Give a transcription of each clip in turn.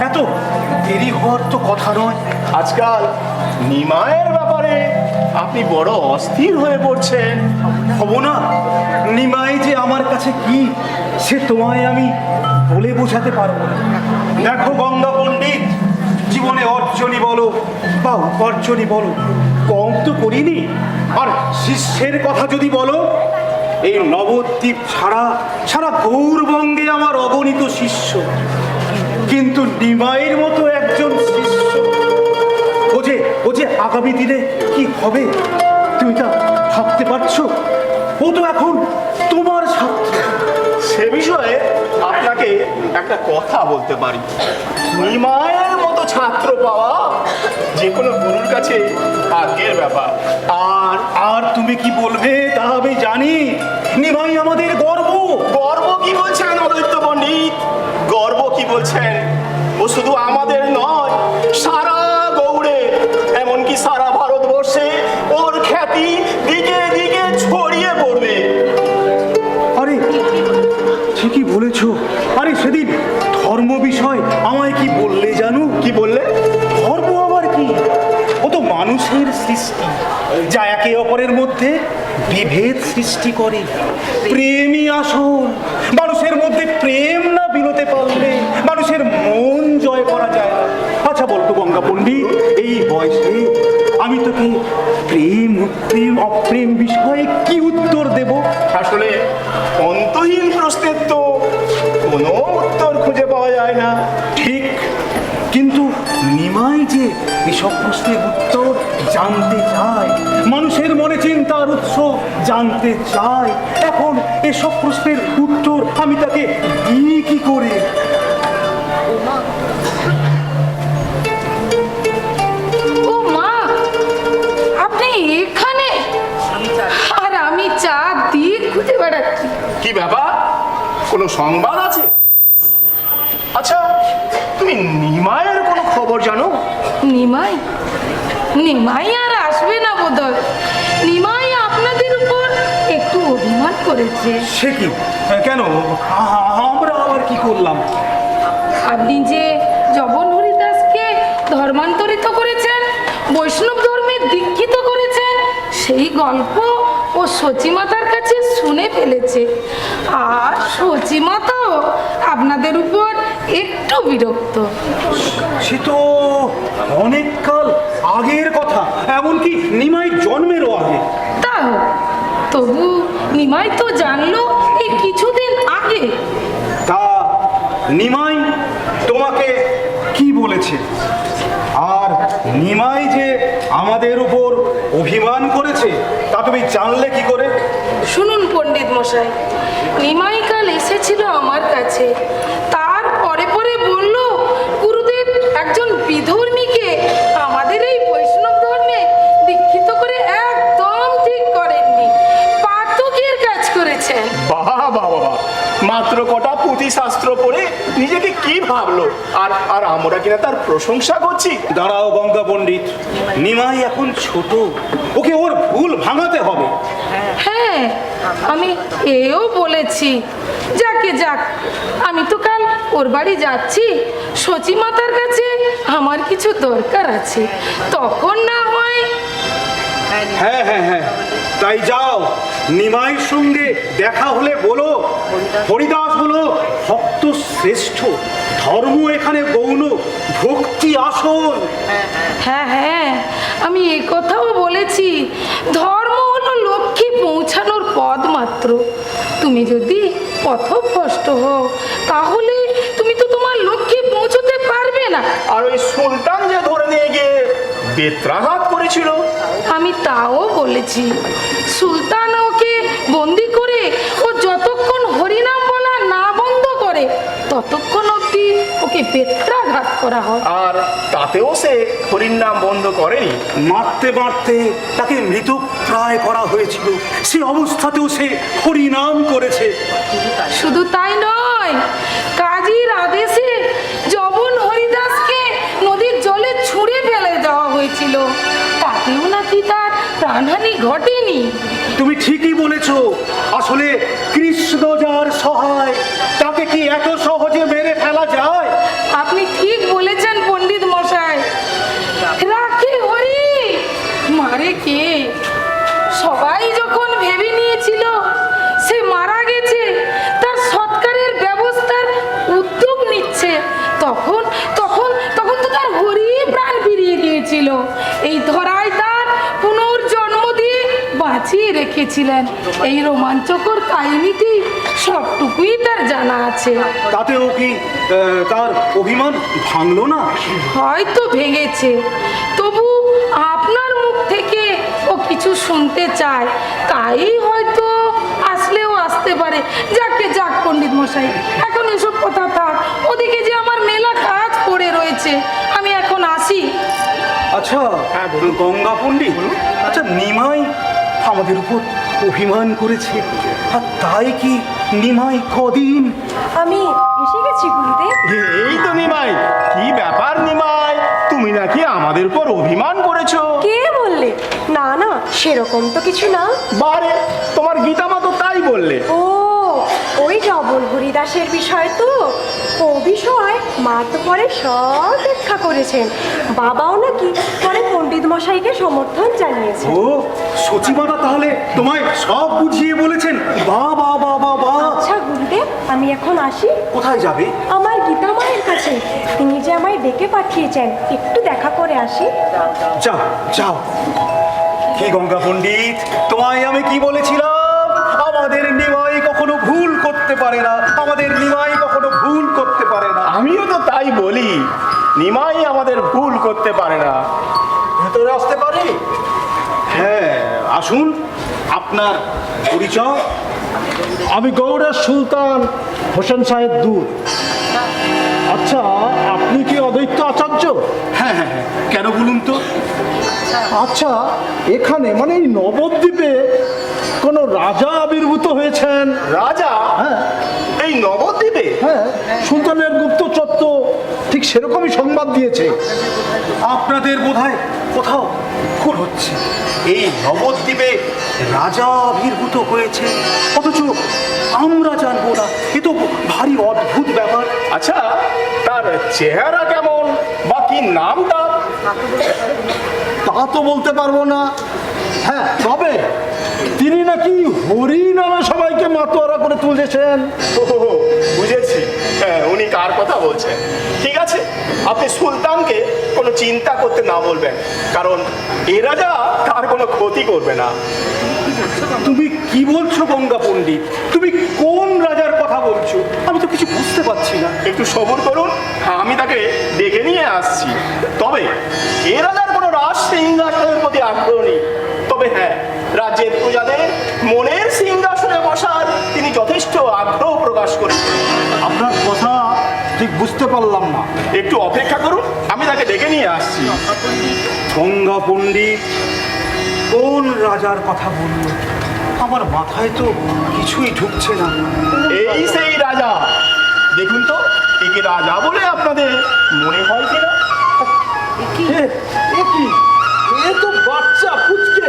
এত দেরি হওয়ার তো কথা নয়। আজকাল নিমাইয়ের ব্যাপারে আপনি বড় অস্থির হয়ে পড়ছেন। হব না? নিমাই যে আমার কাছে কি সে তোমায় আমি বলে বোঝাতে পারবো না। দেখো গঙ্গা পণ্ডিত, জীবনে অর্জনই বলো বা উপার্জনই বলো কম তো করিনি। আর শিষ্যের কথা যদি বলো, এই নবদ্বীপ ছাড়া সারা গৌরবঙ্গে আমার অগণিত শিষ্য, কিন্তু নিমাইয়ের মতো একজন শিষ্য ও যে আগামী দিনে কি হবে তুমি তা ভাবতে পারছো? ও তো এখন তোমার ছাত্র। সে বিষয়ে আপনাকে একটা কথা বলতে পারি। নিমাইয়ের মতো ছাত্র পাওয়া যে কোনো গুরুর কাছে ভাগ্যের ব্যাপার। আর তুমি কি বলবে তা আমি জানি। নিমাই আমাদের গর্ব। গর্ব কি বলছেন অদ্বৈত পণ্ডিত? গর্ব কি বলছেন? ও শুধু আমাদের নয়, সারা গৌড়ে, এমনকি সারা ভারতবর্ষে ওর খ্যাতি দিকে দিকে ছড়িয়ে পড়বে। আরে ঠিকই বলেছো। আরে সেদিন ধর্ম বিষয় আমায় কি বললে জানো? কি বললে? ধর্ম আবার কি? ও তো মানুষের সৃষ্টি, যা একে অপরের মধ্যে বিভেদ সৃষ্টি করে। প্রেমই আসল। মানুষের মধ্যে প্রেম না বিলোতে পারলে মানুষের মন জয় করা যায় না। আচ্ছা বলতো গঙ্গা পণ্ডিত, এই বয়সে আমি তোকে প্রেম প্রেম অপ্রেম বিষয়ে কি উত্তর দেব? আসলে অন্তহীন প্রশ্নের তো কোনো উত্তর খুঁজে পাওয়া যায় না। ঠিক, কিন্তু নিমাই যে এসব প্রশ্নের উত্তর জানতে চায়, মানুষের মনে চিন্তার উৎস জানতে চায়। এখন এসব প্রশ্নের উত্তর আমি তাকে দিই কি করে? ও মা, আপনি এখানে? আর আমি চারদিক খুঁজে বেড়াচ্ছি। কি ব্যাপার? কোনো সংবাদ আছে? আচ্ছা, তুমি নিমাইয়ের কোনো খবর জানো? নিমাই? নিমাই আর আসবে না বোধহয়। নিমাই আপনাদের উপর একটু অভিমান করেছে। সে কি? কেন? আমরা আবার কি করলাম? আপনি যে জবন হরিদাসকে ধর্মান্তরিত করেছেন, বৈষ্ণব ধর্মে দীক্ষিত করেছেন, সেই গল্প ও সচিমাতার কাছে শুনে ফেলেছে। আর সচিমাতাও আপনাদের উপর একটু বিরক্ত। সে তো অনেক কাল আগের কথা, এমনকি নিমাই জন্মেরও আগে। তা হোক, তবু নিমাই তো জানলো এই কিছুদিন আগে। তা নিমাই তোমাকে কি বলেছে? আর নিমাই যে আমাদের উপর অভিমান করেছে তা তুমি জানলে কি করে? শুনুন পণ্ডিত মশাই, নিমাই কাল এসেছিল আমার কাছে। তার পরে পরে বলল, গুরুদেব একজন বিধর্মীকে আমাদের এই বৈষ্ণব ধর্মে দীক্ষিত করে একদম ঠিক করেননি, পাতকের কাজ করেছেন। বাবা বাবা, মাত্র কটা পুঁথি শাস্ত্র পড়ে নিজেকে কি ভাবলো? আর আমরা কিনা তার প্রশংসা করছি? দাঁড়াও গঙ্গা পণ্ডিত, নিমাই এখন ছোট, ওকে ওর ভুল ভাঙাতে হবে। হ্যাঁ, আমি এও বলেছি। যাকে যাক, আমি তো কাল ওর বাড়ি যাচ্ছি। সচিমাতার কাছে আমার কিছু দরকার আছে, তখন না হয়। হ্যাঁ হ্যাঁ হ্যাঁ, তাই যাও। নিমাইয়ের সঙ্গে দেখা হলে বলো, হরিদাস হলো ভক্ত শ্রেষ্ঠ, ধর্ম এখানে গৌণ, ভক্তি আসল। হ্যাঁ হ্যাঁ, আমি এ কথাও বলেছি। ধর্ম হলো লক্ষ্যে পৌঁছানোর পথ মাত্র। তুমি যদি পথভ্রষ্ট হও, তাহলে তুমি তো তোমার লক্ষ্যে পৌঁছতে পারবে না। আর ওই সুলতান যে ধরে নিয়ে গিয়ে বেত্রাঘাত করেছিল, আমি তাও বলেছি। সুলতান ওকে বন্দি করে ও যতক্ষণ হরিনাম বলা না বন্ধ করে ততক্ষণ অবধি ওকে বেত্রাঘাত করা হয়। আর তাতেও সে হরির নাম বন্ধ করেনি। মারতে মারতে তাকে মৃতপ্রায় করা হয়েছিল, সে অবস্থাতেও সে হরিনাম করেছে। শুধু তাই নয়, কাজীর আদেশে জবন হরিদাসকে নদীর জলে ছুঁড়ে ফেলে দেওয়া হয়েছিল, তাতেও নাকি তার প্রাণহানি ঘটেনি। তুমি ঠিকই বলেছ। আসলে কৃষ্ণ যার সহায়, তাকে কি এত সহজে মেরে ফেলা যায়? আপনি ঠিক বলেছেন পণ্ডিত মশাই। রাখে হরি মারে কে? সবাই যখন ভেবে নিয়েছিল সে মারা গেছে, তার সৎকারের ব্যবস্থার উদ্যোগ নিচ্ছে, তখন তখন তখন তো তার হরি প্রাণ ফিরিয়ে দিয়েছিল। এই ধরায় তার পুনর্জন্ম দিয়ে বাঁচিয়ে রেখেছিলেন। এই রোমাঞ্চকর কাহিনীটি সবটুকুই তার জানা আছে। তাতেও কি তার অভিমান ভাঙলো না? হয়তো ভেঙেছে, তবু আপনার মুখ থেকে ও কিছু শুনতে চায়, তাই হয়তো আসলেও আসতে পারে। যাকে যাক পণ্ডিত মশাই, এখন এসব কথা থাক, ওদিকে যে আমার মেলা কাজ পড়ে রয়েছে, আমি এখন আসি। আচ্ছা গঙ্গা পণ্ডিত, আচ্ছা নিমাই আমাদের উপর অভিমান করেছে, আর তাই কি নিমাই কদিন? আমি এসে গেছি গুরুদেব। এই তো নিমাই, কি ব্যাপার নিমাই, তুমি নাকি আমাদের উপর অভিমান করেছো? কে বললে? না না, সেরকম তো কিছু না। বারে, তোমার গীতা মা তো তাই বললে। ও, ওই ডবল হরিদাসের বিষয় তো। ও বিষয় মা তো পরে সব ব্যাখ্যা করেছেন। বাবাও নাকি পরে পণ্ডিত মশাইকে সমর্থন জানিয়েছে। ও সচিমাতা তাহলে তোমায় সব বুঝিয়ে বলেছেন? বা বা বা বা বা। আচ্ছা গুরুদেব, আমি এখন আসি। কোথায় যাবে? আমার গীতা মায়ের কাছে। তিনি যে আমায় ডেকে পাঠিয়েছেন, একটু দেখা করে আসি। যাও যাও। কি গঙ্গা পণ্ডিত, তোমায় আমি কি বলেছিলাম? আমাদের নিমাই কখনো ভুল করতে পারে না, আমাদের নিমাই কখনো ভুল করতে পারে না। আমিও তো তাই বলি, নিমাই আমাদের ভুল করতে পারে না। ভেতরে আসতে পারি? হ্যাঁ আসুন, আপনার পরিচয়? আমি গৌড়ের সুলতান হোসেন সাহেব দূত। আচ্ছা, আপনি কি অদ্বৈত আচার্য? হ্যাঁ হ্যাঁ হ্যাঁ, কেন বলুন তো? আচ্ছা, এখানে মানে এই নবদ্বীপে কোনো রাজা আবির্ভূত হয়েছেন? রাজা? হ্যাঁ এই নবদ্বীপে? হ্যাঁ, সুলতানের গুপ্তচর তো ঠিক সেরকমই সংবাদ দিয়েছে। আপনাদের বোধহয় কোথাও ভুল হচ্ছে। এই নবদ্বীপে রাজা আবির্ভূত হয়েছে, অথচ আমরা জানবো না। এ তো ভারী অদ্ভুত ব্যাপার। আচ্ছা, তার চেহারা কেমন বা কি নাম তার? তা তো বলতে পারবো না। হ্যাঁ, তবে তিনি নাকি হরি নামে সবাইকে মাতোয়ারা করে তুলেছেন। ওহো, বুঝেছি। হ্যাঁ, উনি কার কথা বলছেন। ঠিক আছে, আপনি সুলতানকে কোনো চিন্তা করতে না বলবেন, কারণ এ রাজা তার কোনো ক্ষতি করবে না। তুমি কি বলছো গঙ্গা পণ্ডিত? তুমি কোন রাজার কথা বলছো? আমি তো কিছু বুঝতে পারছি না। একটু সবুর করুন, আমি তাকে ডেকে নিয়ে আসছি। তবে এ রাজার কোনো রাজ সিংহাসনের প্রতি আগ্রহ নেই। তবে হ্যাঁ, রাজ্যের প্রজাদের মনের সিংহাসনে বসার তিনি যথেষ্ট আগ্রহ প্রকাশ করেছেন। আপনার কথা ঠিক বুঝতে পারলাম না। একটু অপেক্ষা করুন, আমি তাকে ডেকে নিয়ে আসছি। গঙ্গা পণ্ডিত কোন রাজার কথা বললো? আমার মাথায় তো কিছুই ঢুকছে না। এই সেই রাজা। দেখুন তো, একে রাজা বলে আপনাদের মনে হয় কিনা? এ কি? এ তো বাচ্চা পুচকে,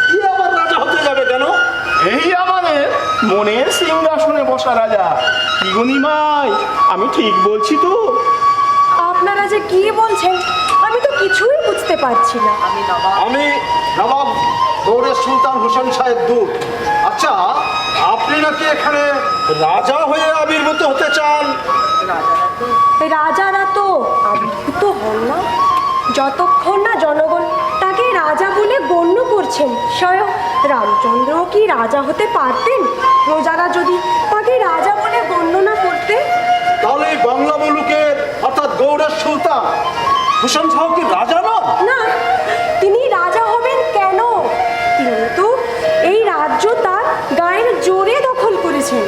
কি আবার রাজা হতে যাবে কেন? এই আমাদের মনের সিংহাসনে বসা রাজা। কি গো নিমাই, আমি ঠিক বলছি তো? আপনারা যে কি বলছেন, আমি তো কিছুই বুঝতে পারছি না। আমি নবাব গৌড়ের সুলতান হোসেন সাহেব দূত। আচ্ছা, আপনি নাকি এখানে রাজা হয়ে আবির্ভূত হতে চান? রাজারা তো আবির্ভূত হন না, যতক্ষণ না জনগণ তাকে রাজা বলে গণ্য করছেন। স্বয়ং রামচন্দ্র কি রাজা হতে পারতেন প্রজারা যদি তাকে রাজা বলে গণ্য না করতে? তাহলে এই বাংলা মুলুকের অর্থাৎ গৌড়ের সুলতান হোসেন শাহ কি রাজা নন? না, তিনি রাজা হবেন কেন? তিনি তো এই রাজ্য তার গায়ের জোরে দখল করেছেন।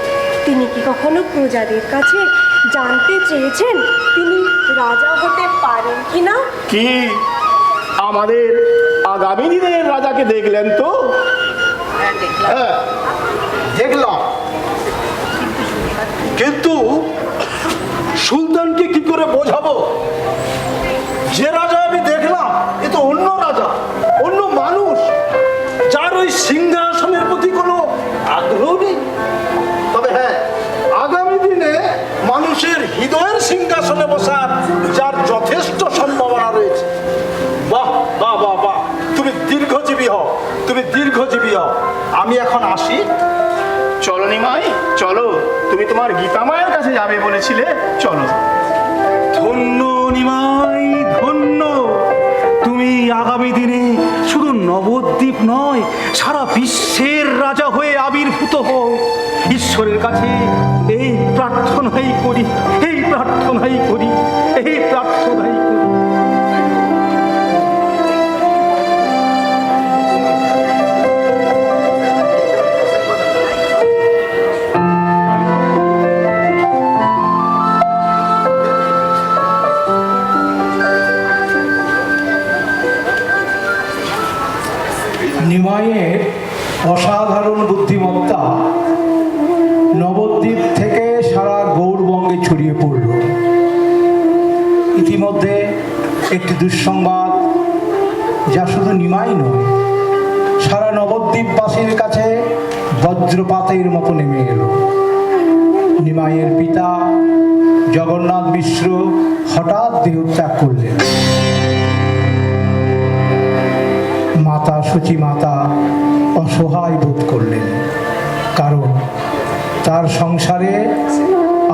তিনি কি কখনো প্রজাদের কাছে জানতে চেয়েছেন তিনি রাজা হতে পারেন কিনা? কি আমাদের আগামী দিনের রাজাকে দেখলেন তো? হ্যাঁ, দেখলাম, কিন্তু সুলতানকে কি করে বোঝাবো? যে রাজা আমি দেখলাম এ তো অন্য রাজা, অন্য মানুষ, যার ওই সিংহাসনের প্রতি কোনো আগ্রহ নেই। তবে হ্যাঁ, আগামী দিনে মানুষের হৃদয়ের সিংহাসনে বসার তোমার গীতা মায়ের কাছে যাবে বলেছিলে, চলো। ধন্য নিমাই, ধন্য। তুমি আগামী দিনে শুধু নবদ্বীপ নয়, সারা বিশ্বের রাজা হয়ে আবির্ভূত হও। ঈশ্বরের কাছে এই প্রার্থনাই করি, এই প্রার্থনাই করি, এই প্রার্থনাই করি। নিমাইয়ের অসাধারণ বুদ্ধিমত্তা নবদ্বীপ থেকে সারা গৌড়বঙ্গে ছড়িয়ে পড়ল। ইতিমধ্যে একটি দুঃসংবাদ, যা শুধু নিমাই নয়, সারা নবদ্বীপবাসীর কাছে বজ্রপাতের মতো নেমে এলো। নিমাইয়ের পিতা জগন্নাথ মিশ্র হঠাৎ দেহত্যাগ করলেন। মাতা সচী মাতা অসহায় বোধ করলেন, কারণ তার সংসারে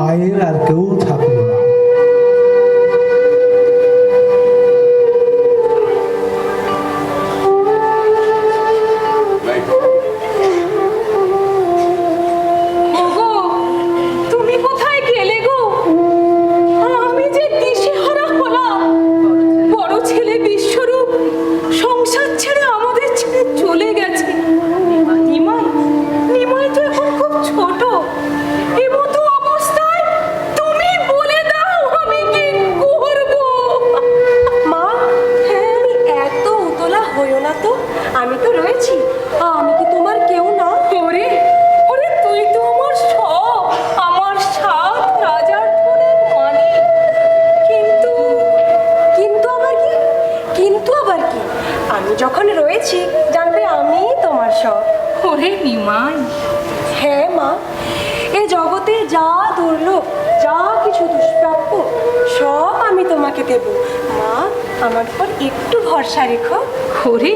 আয়ের আর কেউ থাকল না। ওগো, তুমি কোথায় গেলে গো? আমি যে দিশেহারা হলাম। বড় ছেলে বিশ্বরূপ সংসার ছেড়ে আমাদের ছেড়ে চলে গেছে। নিমাই, নিমাই তো এখন খুব ছোট। এমতো অবস্থায় তুমি বলে দাও আমি কি করব? মা, তুমি এত উতলা হইও না তো। আমি তো রয়েছি। আমি কি তোমার কেউ না? ওরে ওরে, তুই তো আমার সব, আমার সাত রাজার ধনের মালিক। কিন্তু কিন্তু আবার কি? কিন্তু আবার কি? আমি যখন রয়েছি, জানবে আমি তোমার সব। ওরে নিমাই, হ্যাঁ মা, এ জগতে যা দুর্লভ, যা কিছু দুষ্প্রাপ্য, সব আমি তোমাকে দেব। মা, আমার উপর একটু ভরসা রেখো। ওরে,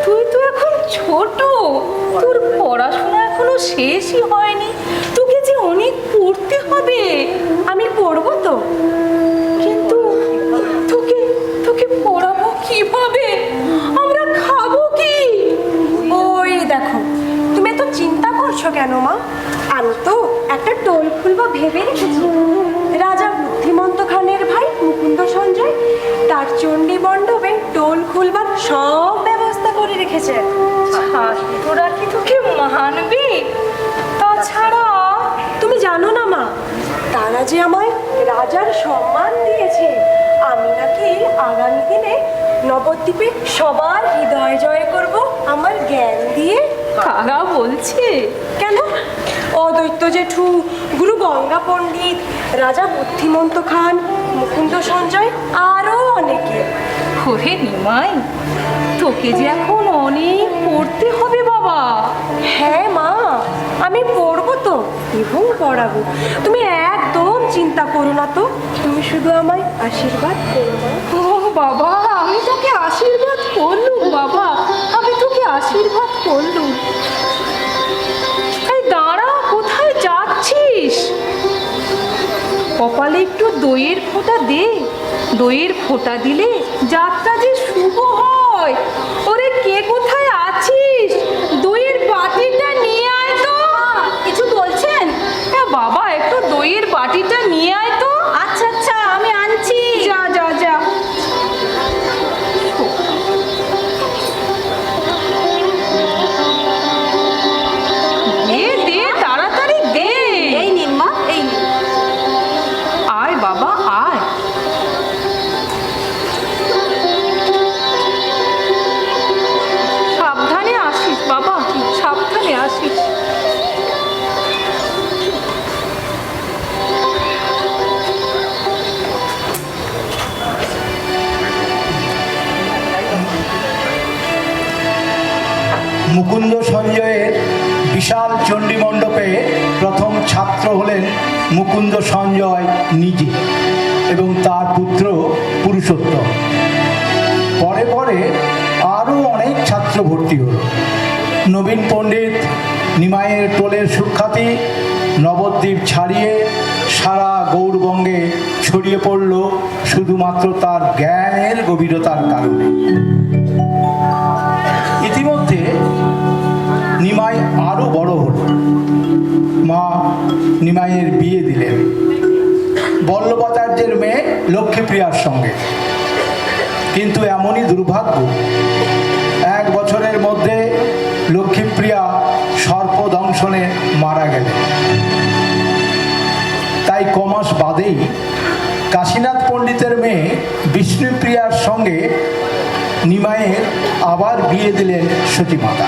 তুই তো এখন ছোট, তোর পড়াশোনা এখনো শেষই হয়নি, তোকে যে অনেক পড়তে হবে। আমি পড়বো তো, কিন্তু তোকে তোকে পড়াবো কিভাবে? আমরা খাবো কি? ওই দেখো, তুমি এত চিন্তা করছো কেন মা? আমি তো একটা টোল খুলবো ভেবে রেখেছি। রাজা বুদ্ধিমন্ত খানের ভাই মুকুন্দ সঞ্জয় তার চণ্ডী মণ্ডপে টোল খুলবার সব ব্যবস্থা করে রেখেছে। ছাত্ররা কি তোকে মানবে? তাছাড়া তুমি জানো না মা, তারা যে আমায় রাজার সম্মান দিয়েছে। আমি নাকি আগামী দিনে নবদ্বীপে সবার হৃদয় জয় করব আমার জ্ঞান দিয়ে। কারা বলছে? কেন, অদ্বৈত জেঠু, গুরু গঙ্গা পণ্ডিত, রাজা বুদ্ধিমন্ত খান, মুকুন্দ সঞ্জয়, আরও অনেকে। ওরে নিমাই, তোকে যে এখন অনেক পড়তে হবে বাবা। হ্যাঁ মা, আমি পড়বো তো এবং পড়াবো। তুমি একদম চিন্তা করো না তো। তুমি শুধু আমায় আশীর্বাদ করো মা। ও বাবা, আমি তোকে আশীর্বাদ করলুম বাবা, আমি তোকে আশীর্বাদ করলুম। এই দাঁড়া, কোথায় যাচ্ছিস? কপালে একটু দইয়ের ফোঁটা দে। দইয়ের ফোঁটা দিলে যাত্রা যে শুভ হয়। ওরে, কে কোথায় আছিস? দইয়ের বাটিটা নিয়ে আয় তো। কিছু বলছেন? হ্যাঁ বাবা, একটু দইয়ের বাটিটা নিয়ে আয় তো। আচ্ছা আচ্ছা, আমি আনছি। যা যা যা। দে দে, তাড়াতাড়ি দে। এই নিন মা, এই নিন। আয় বাবা আয়। সাবধানে আসিস বাবা, সাবধানে আসিস। মুকুন্দ সঞ্জয়ের বিশাল চণ্ডী মণ্ডপে প্রথম ছাত্র হলেন মুকুন্দ সঞ্জয় নিজে এবং তার পুত্র পুরুষোত্তম। পরে পরে আরও অনেক ছাত্র ভর্তি হল। নবীন পণ্ডিত, নিমাইয়ের টোলের সুখ্যাতি নবদ্বীপ ছাড়িয়ে সারা গৌরবঙ্গে ছড়িয়ে পড়ল শুধুমাত্র তার জ্ঞানের গভীরতার কারণে। ইতিমধ্যে নিমাই আরো বড় হল। মা নিমাইয়ের বিয়ে দিলেন বল্লভাচার্যের মেয়ে লক্ষ্মীপ্রিয়ার সঙ্গে। কিন্তু এমনই দুর্ভাগ্য, 1 বছরের মধ্যে লক্ষ্মীপ্রিয়া সর্পদংশনে মারা গেলেন। তাই কমাস বাদেই কাশীনাথ পণ্ডিতের মেয়ে বিষ্ণুপ্রিয়ার সঙ্গে নিমাইয়ের আবার বিয়ে দিলেন সতীমাতা।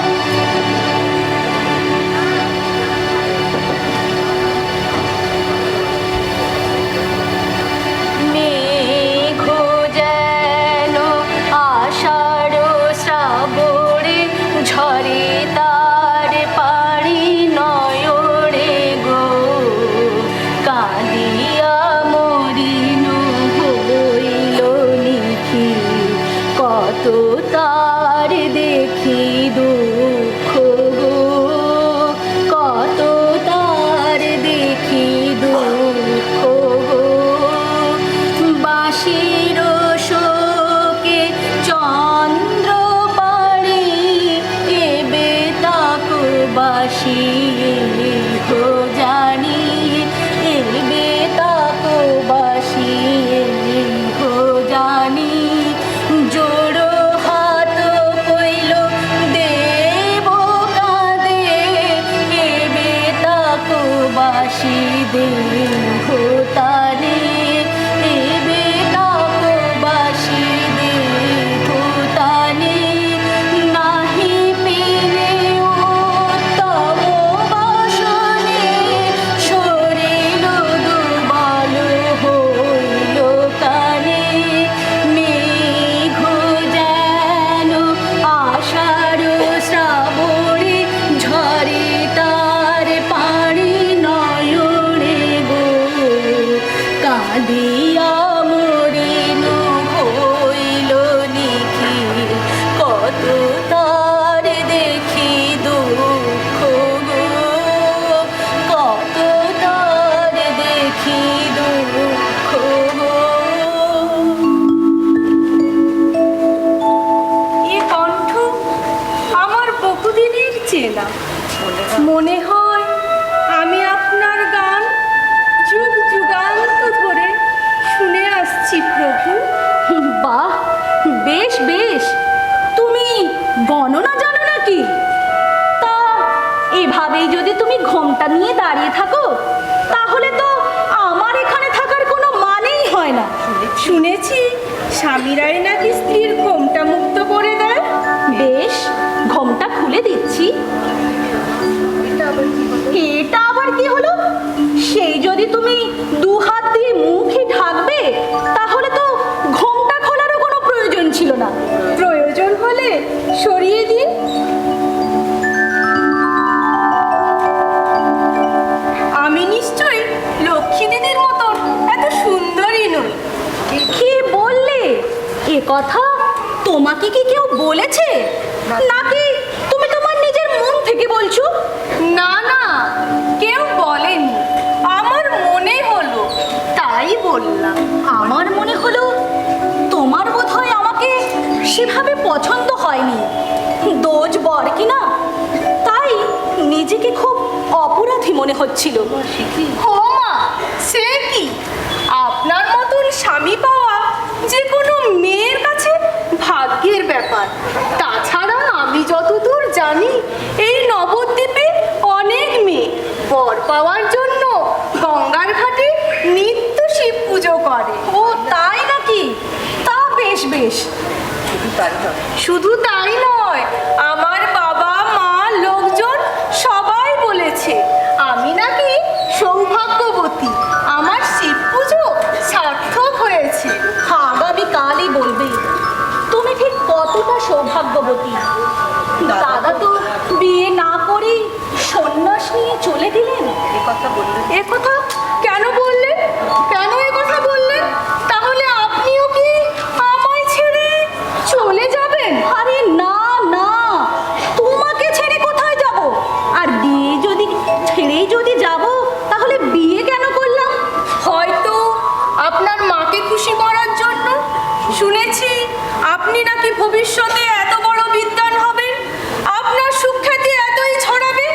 মনে হয় আমি আপনার গান যুগ যুগান্ত ধরে শুনে আসছি প্রভু। বাহ, বেশ বেশ। তুমি গণনা জানো নাকি? তা এভাবেই যদি তুমি ঘোমটা নিয়ে দাঁড়িয়ে থাকো তাহলে তো আমার এখানে থাকার কোনো মানেই হয় না। শুনেছি স্বামীরাই নাকি স্ত্রীর ঘোমটা মুক্ত করে দেয়। বেশ, ঘোমটা খুলে দিচ্ছি। এটা আবার কি হলো? সেই যদি তুমি 2 হাত দিয়ে মুখই ঢাকবে তাহলে তো ঘোমটা খোলারও কোনো প্রয়োজন ছিল না। প্রয়োজন হলে সরিয়ে দিন। আমি নিশ্চয়ই লক্ষ্মী দিদির মতন এত সুন্দরী নই। কি বললে? এ কথা তোমাকে কি কেউ বলেছে, নাকি তুমি তোমার নিজের মন থেকে বলছো? না না, কেউ বলেনি, আমার মনে হলো তাই বললাম। আমার মনে হলো তোমার বোধহয় আমাকে সেভাবে পছন্দ হয়নি। দোজ বর কিনা, তাই নিজেকে খুব অপরাধী মনে হচ্ছিল। ও মা, সে কি? আপনার মতন স্বামী পাওয়া যে কোনো মেয়ের কাছে ভাগ্যের ব্যাপার। তাছাড়া আমি যতদূর জানি এই নবদ্বীপে অনেক মেয়ে বর পাওয়ার জন্য গঙ্গার ঘাটে নিত্য শিব পুজো করে। ও তাই নাকি? তা বেশ বেশ। শুধু তাই নয়, আমার বাবা মা লোকজন সবাই বলেছে আমি নাকি সৌভাগ্যবতী। আমার শিব পুজো সার্থক হয়েছে। আগামীকালই বলবে তুমি ঠিক কতটা সৌভাগ্যবতী। দাদা তো বিয়ে না করে সন্ন্যাস নিয়ে চলে দিলেন। এ কথা কেন বললেন? কেন এ কথা বললেন? তাহলে আপনিও কি আমায় ছেড়ে চলে যাবেন? আরে না না, তোমাকে ছেড়ে কোথায় যাব? আর বিয়ে যদি ছেড়েই যদি যাব ভবিষ্যতে এত বড় বিদ্বান হবেন, আপনার সুখ্যাতি এতই ছড়াবে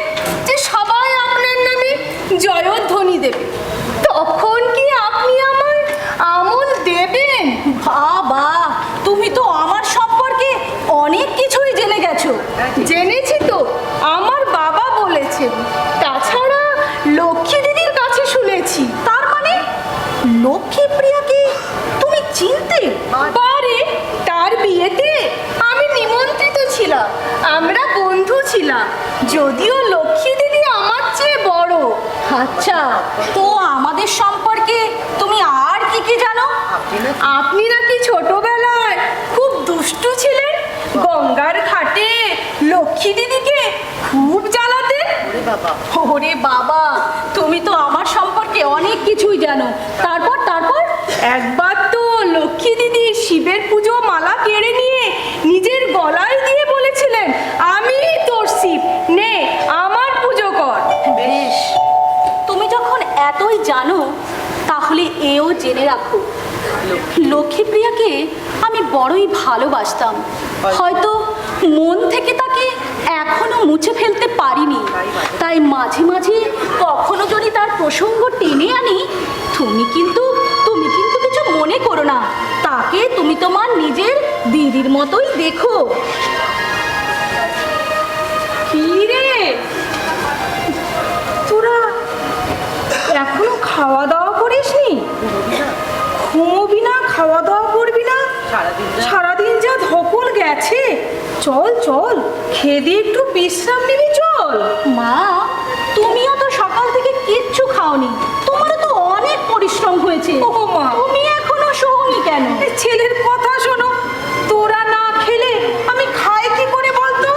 যে সবাই আপনার নামে জয়ধ্বনি দেবে। তখন কি আপনি আমার আমল দেবেন? বাবা, তুমি তো আমার সম্পর্কে অনেক কিছুই জেনে গেছো। জেনেছি তো, আমার বাবা বলেছেন। তাছাড়া লক্ষ্মী দিদির কাছে শুনেছি। তার মানে লক্ষ্মী প্রিয়াকে তুমি চিনতে পারে? তার বিয়েতে আমি নিমন্ত্রিত ছিলাম, আমরা বন্ধু ছিলাম, যদিও লক্ষ্মী দিদি আমার চেয়ে বড়। আচ্ছা, তো আমাদের সম্পর্কে তুমি আর কি কি জানো? আপনি নাকি ছোটবেলায় খুব দুষ্টু ছিলেন, গঙ্গার ঘাটে লক্ষ্মী দিদিকে খুব জ্বালাতেন। ওরে বাবা, তুমি তো আমার সম্পর্কে অনেক কিছুই জানো। তারপর একবার তো লক্ষ্মী দিদি শিবের পুজো মালা কেড়ে নিয়ে নিজের গলায় দিয়ে বলেছিলেন, আমি তোর শিব, নে আমার পুজো কর। বেশ, তুমি যখন এতই জানো তাহলে এও জেনে রাখো, লক্ষ্মীপ্রিয়াকে আমি বড়ই ভালোবাসতাম। হয়তো মন থেকে তাকে এখনো মুছে ফেলতে পারিনি, তাই মাঝে মাঝে কখনো যদি তার প্রসঙ্গ টেনে আনি, তুমি কিন্তু কিছু মনে করো না। তাকে তুমি তোমার নিজের দিদির মতোই দেখো। কি রে, তোরা এখনো খাওয়া দাওয়া করিসনি? ঘুমোবি না, খাওয়া দাওয়া করবি না? সারাদিন যা ধকল গেছে। চল চল, খেয়ে দিয়ে একটু বিশ্রাম নিবি, চল। মা, তুমিও তো সকাল থেকে কিচ্ছু খাওনি, তোমারও তো অনেক পরিশ্রম হয়েছে। ও মা, তুমি এখনো শোনি কেন? ছেলের কথা শোনো, তোরা না খেলে আমি খাই কি করে বলতো?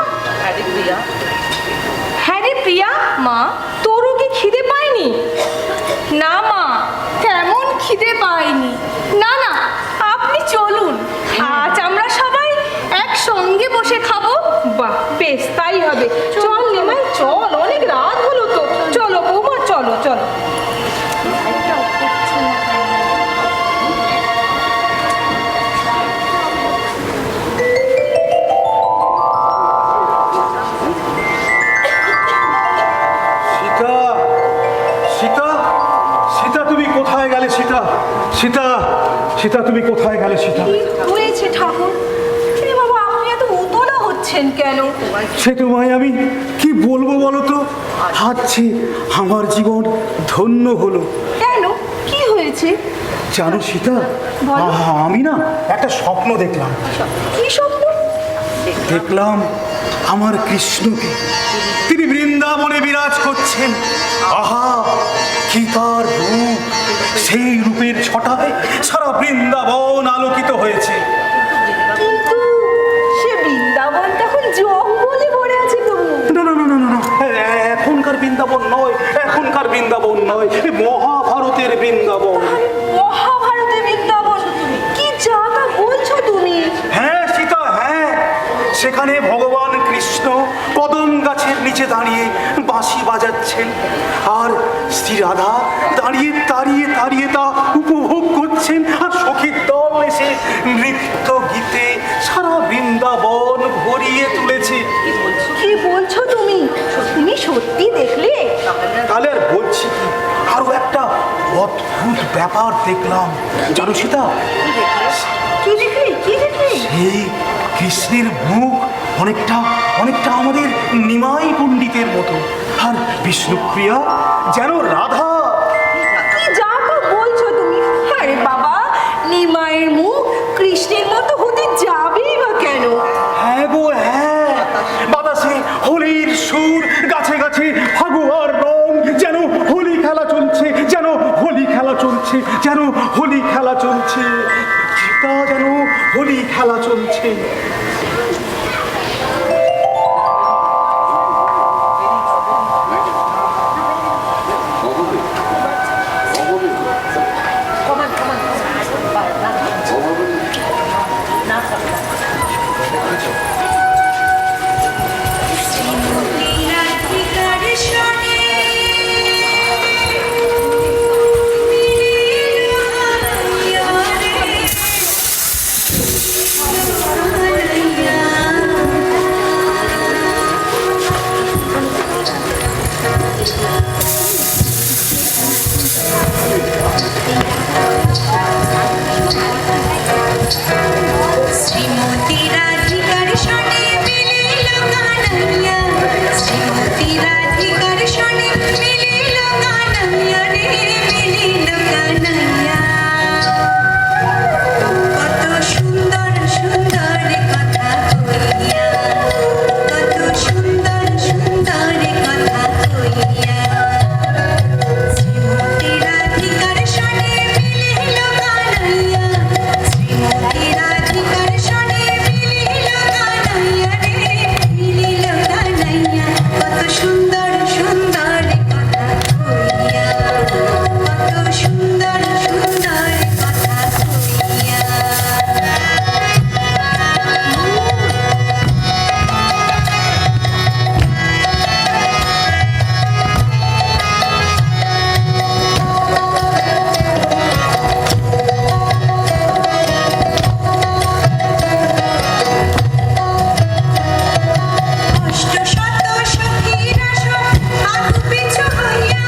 হ্যাঁ রে প্রিয়া, মা তোরও কি খিদে পায়নি? না মা, তেমন খিদে পাইনি। না না, আপনি চলুন, আজ আমরা সবাই একসঙ্গে বসে খাবো। বাহ, বেশ, তাই হবে। চল নিমাই, চল, অনেক রাত হলো তো। চলো বৌমা, চলো চলো। সীতা, সীতা, সীতা তুমি কোথায় গেলে? সীতা, সীতা, সীতা তুমি কোথায় গেলে? সীতা, হয়েছে ঠাকুর? এ বাবা, আপনি এত উতলা হচ্ছেন কেন? সে তোমায় আমি কি বলবো বলো তো? ভাবছি আমার জীবন ধন্য হলো। কেন, কি হয়েছে? জানো সীতা, বলো। আমি না একটা স্বপ্ন দেখলাম। কি স্বপ্ন? দেখলাম আমার কৃষ্ণকে, তিনি বৃন্দাবনে বিরাজ করছেন। আহা, কি তার রূপ! সেই রূপের ছটায় সারা বৃন্দাবন আলোকিত হয়েছে। কিন্তু সে বৃন্দাবন তখন জঙ্গলে ভরে আছে তো। না না না না না, এখনকার বৃন্দাবন নয়, এখনকার বৃন্দাবন নয়, এ মহাভারতের বৃন্দাবন। মহাভারতের বৃন্দাবন? কি জায়গা বলছো তুমি? হ্যাঁ সীতা, হ্যাঁ, সেখানে ভগবান কৃষ্ণ কদম গাছের নিচে দাঁড়িয়ে বাঁশি বাজাচ্ছেন, আর শ্রী রাধা দাঁড়িয়ে দাঁড়িয়ে দাঁড়িয়ে তা উপভোগ করছেন, আর সখীর দল এসে নৃত্য গীতে সারা বৃন্দাবন ভরিয়ে তুলেছে। কি বলছো তুমি? তুমি সত্যি দেখলে? তাহলে আর বলছি কি, আরো একটা অদ্ভুত ব্যাপার দেখলাম জানো সীতা। কি দেখলে? কি দেখলে? সেই কৃষ্ণের মুখ অনেকটা অনেকটা আমাদের নিমাই পণ্ডিতের মতো, আর বিষ্ণুপ্রিয়া যেন রাধা। কি জায়গা বলছো তুমি? আরে বাবা, নিমাইয়ের মুখ কৃষ্ণের মতো হতে যাবেই বা কেন? হ্যাঁ গো হ্যাঁ, বাতাসে হোলির সুর, গাছে গাছে ফাগুয়ার রং, যেন হোলি খেলা চলছে, যেন হোলি খেলা চলছে, যেন হোলি খেলা চলছে, সীতা, যেন হোলি খেলা চলছে। Thank you. শ্রীমতী রাধিকার সনে মিলিল কানাইয়া, শ্রীমতী রাধিকার সনে মিলিল কানাইয়া রে, মিলিল কানাইয়া। কত সুন্দর সুন্দর কথা কইয়া, কত সুন্দর সুন্দর কথা কইয়া। শ্রীমতী রাধিকার সনে মিলিল কানাইয়া, শ্রীমতী রাধিকার সনে মিলিল কানাইয়া রে, মিলিল কানাইয়া। কত সুন্দর সুন্দর কথা কইয়া, কত সুন্দর সুন্দর কথা কইয়া। অষ্টশত সখীরা সব আগু পিছু হইয়া,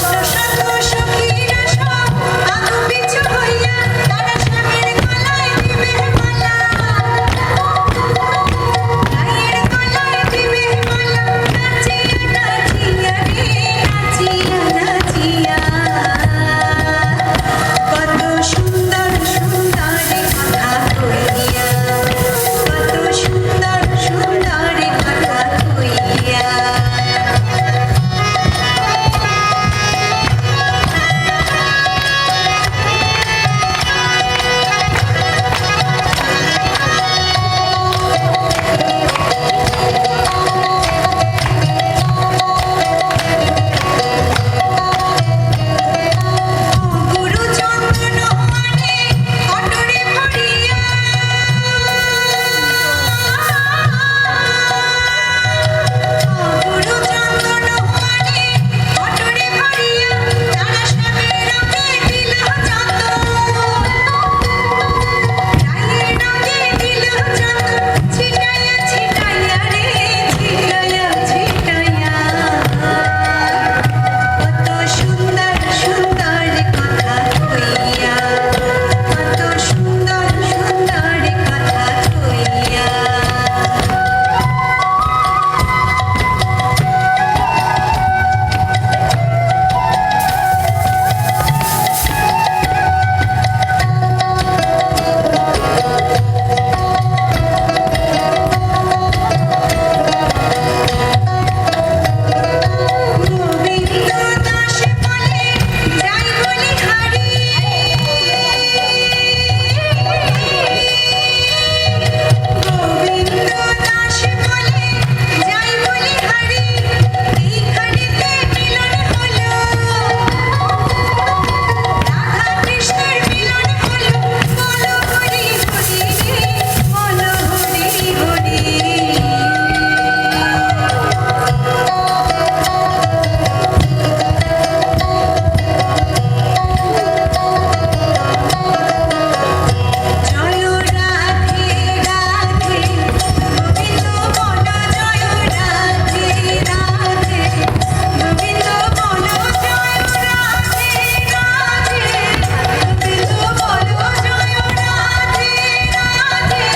অষ্টশত সখীরা সব আগু পিছু হইয়া, তারা স্বামীর গলায় দিবে মালা, গায়ের গলায় দিবে মালা। নাচিয়া নাচিয়া রে, নাচিয়া নাচিয়া। কত সুন্দর সুন্দর কথা কইয়া, কত সুন্দর সুন্দর কথা কইয়া। গুরু চন্দন মানে কটরে ভরিয়া, গুরু চন্দন মানে কটরে ভরিয়া, তারা স্বামীর রঙে দিল চন্দন, গায়ের রঙে দিল চন্দন। ছিটাইয়া ছিটাইয়া রে, ছিটাইয়া ছিটাইয়া। কত সুন্দর সুন্দর কথা কইয়া, কত সুন্দর সুন্দর কথা কইয়া। গোবিন্দ দাস বলে যাই বলি হারি, গোবিন্দ দাস বলে যাই বলি হারি। এইখানেতে মিলন হলো, রাধা কৃষ্ণের মিলন হলো। বলো হরি হরি রে, বলো হরি হরি। জয় রাধে রাধে, গোবিন্দ বল জয় রাধে রাধে, গোবিন্দ বল জয় রাধে রাধে, গোবিন্দ বল জয় রাধে রাধে,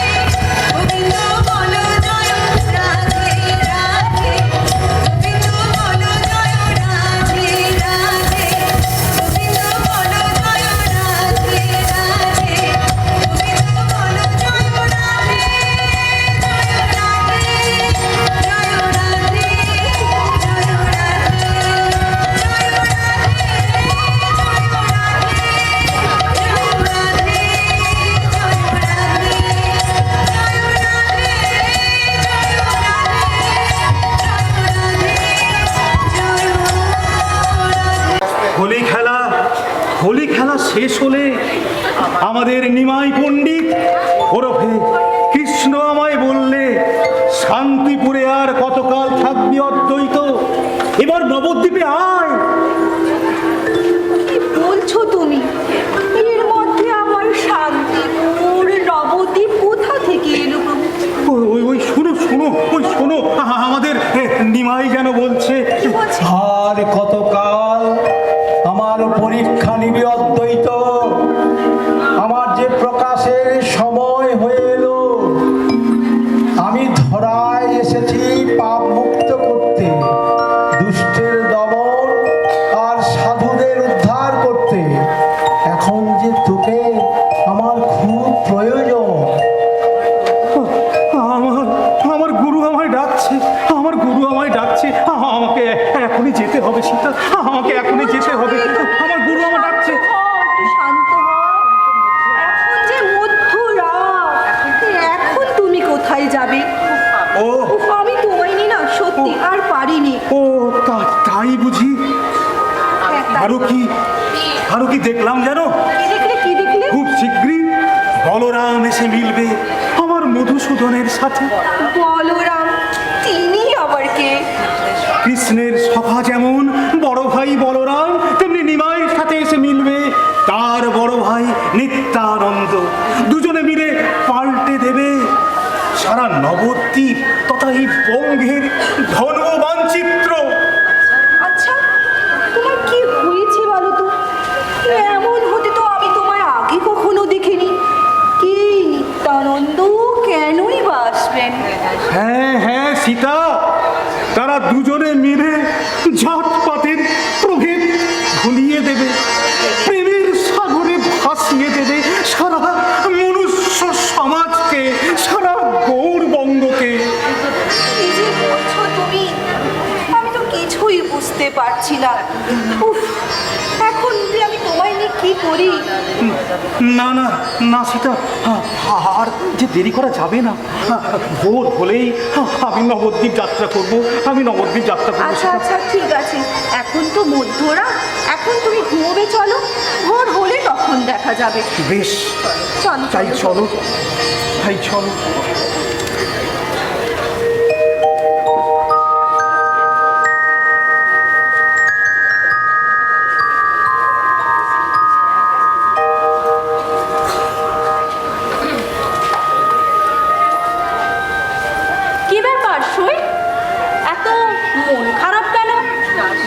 গোবিন্দ বল জয় রাধে রাধে, গোবিন্দ বল জয় রাধে রাধে, গোবিন্দ বল জয় রাধে রাধে, গোবিন্দ বল জয় রাধে, জয় রাধে, জয় রাধে, জয় হোলি খেলা, হোলি খেলা শেষ হলে আমাদের নিমাই পণ্ডিত ওরফে কৃষ্ণ আমায় বললে, শান্তিপুরে আর কতকাল থাকবি অদ্বৈত, এবার নবদ্বীপে আয়। কি বলছো তুমি? এর মধ্যে আবার শান্তিপুর নবদ্বীপ কোথা থেকে এলো প্রভু? ওই ওই শোনো শোনো, ওই শোনো, আমাদের নিমাই যেন বলছে। আর কতকাল আমার আমার পরীক্ষা নিবি অদ্বৈত। আমার যে প্রকাশের সময় হয়ে এলো, আমি ধরায় এসেছি পাপ মুক্ত করতে, দুষ্টের দমন আর সাধুদের উদ্ধার করতে। এখন যে তোকে আমার খুব প্রয়োজন। আমার গুরু আমায় ডাকছে, আমার গুরু আমায় ডাকছে। আমাকে এখনই যেতে হবে সীতা, আমাকে এখনই যেতে হবে। আমার গুরু আমায় ডাকছে। একটু শান্ত হও। এখন যে মধ্যরাত, এখন তুমি কোথায় যাবে? ও উফ, আমি তোমায় নিয়ে না সত্যি আর পারিনি। ও তাই বুঝি? হ্যাঁ, তাই। আরো কি দেখলাম জানো? কি দেখলে, কি দেখলে? খুব শীঘ্রই বলরাম এসে মিলবে আমার মধুসূদনের সাথে। বলরাম? তিনি আবার কে? কৃষ্ণের সখা যেমন বড় ভাই বলরাম, তেমনি নিমাইয়ের সাথে এসে মিলবে তার বড় ভাই নিত্যানন্দ। দুজনে মিলে পাল্টে দেবে সারা নবদ্বীপ তথা এই বঙ্গের ধর্ম মানচিত্র। আচ্ছা, তোমার কি হয়েছে বলো তো? এমন হতে তো আমি তোমায় আগে কখনো দেখিনি। কি নিত্যানন্দ কেনই বা আসবেন? হ্যাঁ সীতা, তারা দুজনে মিলে জাতপাতের প্রভেদ ভুলিয়ে দেবে, প্রেমের সাগরে ভাসিয়ে দেবে সারা মনুষ্য সমাজকে, সারা গৌরবঙ্গকে। কি যে বলছো তুমি, আমি তো কিছুই বুঝতে পারছি না। উফ, এখন যে আমি তোমায় নিয়ে কি করি? না সীতা, আর যে দেরি করা যাবে না। ভোর হলেই আমি নবদ্বীপ যাত্রা করব, আচ্ছা আচ্ছা, ঠিক আছে। এখন তো মধ্যরাত, এখন তুমি ঘুমোবে, চলো। ভোর হলে তখন দেখা যাবে। বেশ, চলো চলো। কি ব্যাপার সই, এত মন খারাপ কেন?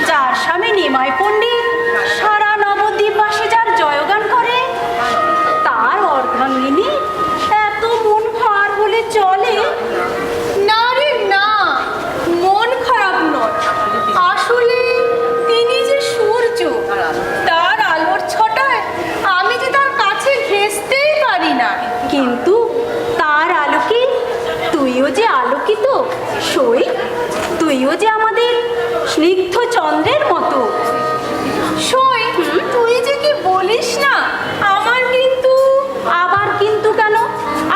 যার স্বামী নিমাই পণ্ডিত সারা নবদ্বীপবাসী যার জয়গান করে, তার অর্ধাঙ্গিনী এত মন ভার হলে চলে? না রে না, মন খারাপ নয়, আসলে তিনি যে সূর্য, তার আলোর ছটায় আমি যে তার কাছে ঘেঁষতেই পারি না। কিন্তু তার আলোকে তুইও যে আলোকিত সই, তুইও যে আমাদের স্নিগ্ধ চন্দ্রের মতো। সই, তুই যে কি বলিস না, আমার কিন্তু। আবার কিন্তু কেন?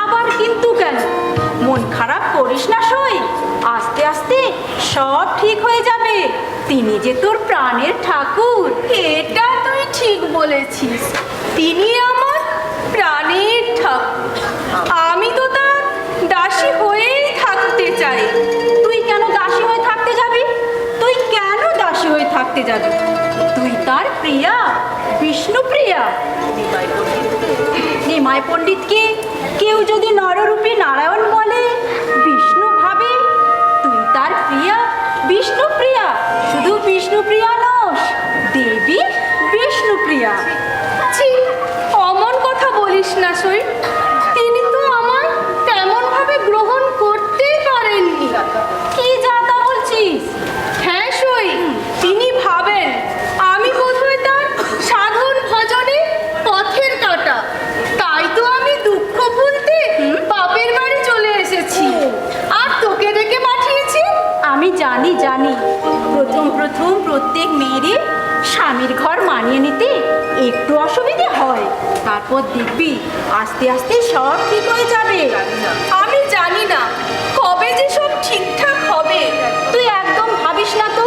আবার কিন্তু কেন? মন খারাপ করিস না সই, আস্তে আস্তে সব ঠিক হয়ে যাবে। তিনি যে তোর প্রাণের ঠাকুর। এটা তুই ঠিক বলেছিস, তিনি আমার প্রাণের ঠাকুর। আমি তো তার দাসী হয়েই থাকতে চাই। তুই কেন দাসী হয়ে থাকতে যাবি? তুই কেন দাসী হয়ে থাকতে যাবি? তুই তার প্রিয়া, বিষ্ণুপ্রিয়া। নিমাই পণ্ডিতকে কেউ যদি নররূপী নারায়ণ বলে, বিষ্ণু ভাবে, তুই তার প্রিয়া, বিষ্ণুপ্রিয়া। শুধু বিষ্ণুপ্রিয়া নস, দেবী বিষ্ণুপ্রিয়া। ছি, অমন কথা বলিস না সই, তিনি তো আমার তেমন ভাবে গ্রহণ করতেই পারেননি। কি যা তা বলছিস? হ্যাঁ সই, তিনি ভাবেন আমি বোধহয় তার সাধন ভজনে পথের কাঁটা। তাই তো আমি দুঃখ ভুলতে বাপের বাড়ি চলে এসেছি আর তোকে ডেকে পাঠিয়েছি। আমি জানি প্রথম প্রত্যেক মেয়েরই স্বামীর ঘর মানিয়ে নিতে একটু অসুবিধে হয়, তারপর দেখবি আস্তে আস্তে সব ঠিক হয়ে যাবে। আমি জানি না কবে যে সব ঠিকঠাক হবে। তুই একদম ভাবিস না তো,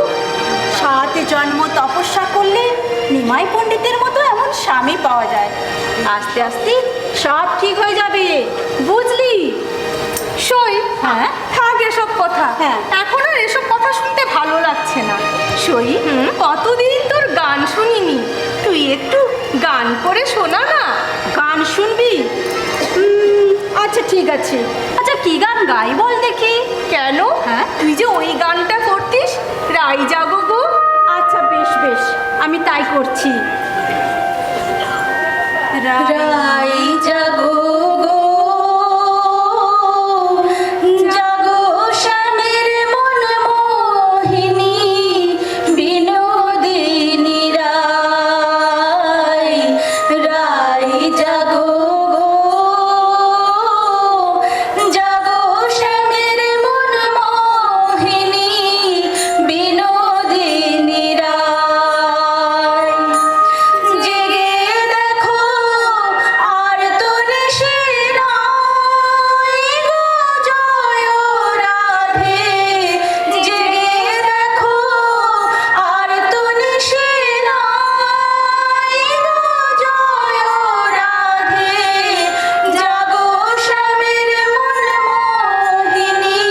7 জন্ম তপস্যা করলে নিমাই পণ্ডিতের মতো এমন স্বামী পাওয়া যায়। আস্তে আস্তে সব ঠিক হয়ে যাবে, বুঝলি? সই, হ্যাঁ? থাক এসব কথা। হ্যাঁ। এখন আর এসব কথা শুনতে ভালো লাগছে না। সই, কতদিন তোর গান শুনিনি, তুই একটু গান করে শোনা না। গান শুনবি? আচ্ছা ঠিক আছে। আচ্ছা কি গান গাই বল দেখি। কেন? হ্যাঁ? তুই যে ওই গানটা করতিস, রাই জাগো গো। আচ্ছা বেশ বেশ আমি তাই করছি। রাই জাগো গো জাগো শ্যামের মন মোহিনী বিনোদিনী রাই রাই জাগো গো জাগো শ্যামের মন মোহিনী বিনোদিনী রাই জেগে দেখো আর তো নিশে নাই গো জয় রাধে জেগে দেখো আর তো নিশে নাই গো জয় রাধে জাগো শ্যামের মন মোহিনী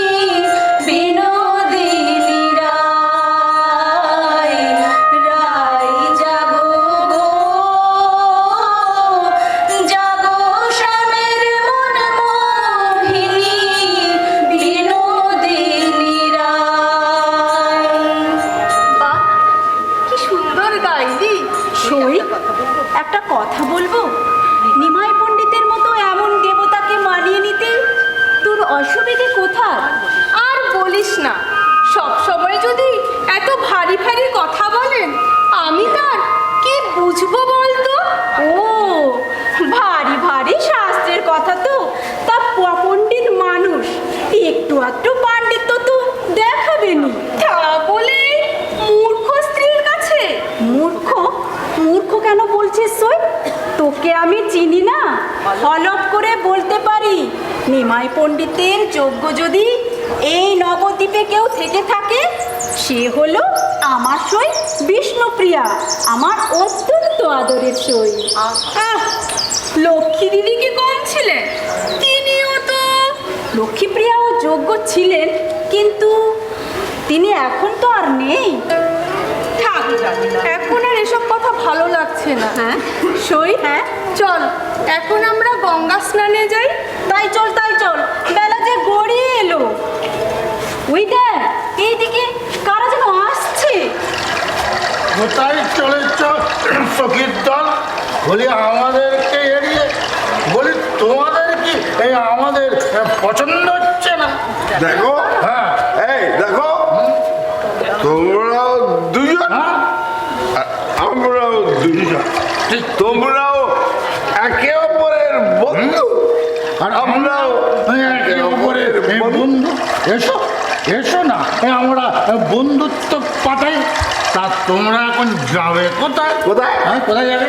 বিনোদিনী রাই রাই জাগো গো জাগো শ্যামের মন মোহিনী বিনোদিনী রাই। বাহ, কি সুন্দর গাইলি। সই একটা কথা বলবো, নিমাই পণ্ডিতের মতো এমন দেবতাকে মানিয়ে নিতে তোর অসুবিধে কোথায়? আর বলিস না, সব সময় যদি এত ভারী ভারী কথা বলেন, আমি তার কি বুঝবো বলতো? ও, ভারী ভারী শাস্ত্রের কথা তো, তা পণ্ডিত মানুষ, একটু আধটু পাণ্ডিত্য তো দেখাবেনি। তা বলে মূর্খ স্ত্রীর কাছে? মূর্খ? মূর্খ কেন বলছিস সই? তোকে আমি চিনি না, হলফ করে বলতে পারি নিমাই পণ্ডিতের যোগ্য যদি এই নবদ্বীপে কেউ থেকে থাকে, সে হলো আমার সই বিষ্ণুপ্রিয়া, আমার অত্যন্ত আদরের সই। আহ, লক্ষ্মী দিদি কি কম ছিলেন? তিনিও তো লক্ষ্মীপ্রিয়াও যোগ্য ছিলেন, কিন্তু তিনি এখন তো আর নেই। থাক, এখন আর এসব কথা ভালো লাগছে না। হ্যাঁ সই, হ্যাঁ চল এখন আমরা গঙ্গা স্নানে যাই। তাই চল তাই চল, বেলা যে গড়িয়ে এলো। ওই দেখ, এইদিকে কারা যেন আসছে। কোথায় চলেছ সখীর দল? বলি আমাদেরকে এড়িয়ে, বলি তোমাদের কি এই আমাদের পছন্দ হচ্ছে না? দেখো, হ্যাঁ এই দেখো, তোমরাও দুজন আর আমরাও দুজন, ঠিক। তোমরাও একে অপরের বন্ধু আর আমরাও একে অপরের বন্ধু। এসো এসো না, আমরা বন্ধুত্ব পাঠাই। তা তোমরা এখন যাবে কোথায়? কোথায়? হ্যাঁ, কোথায় যাবে?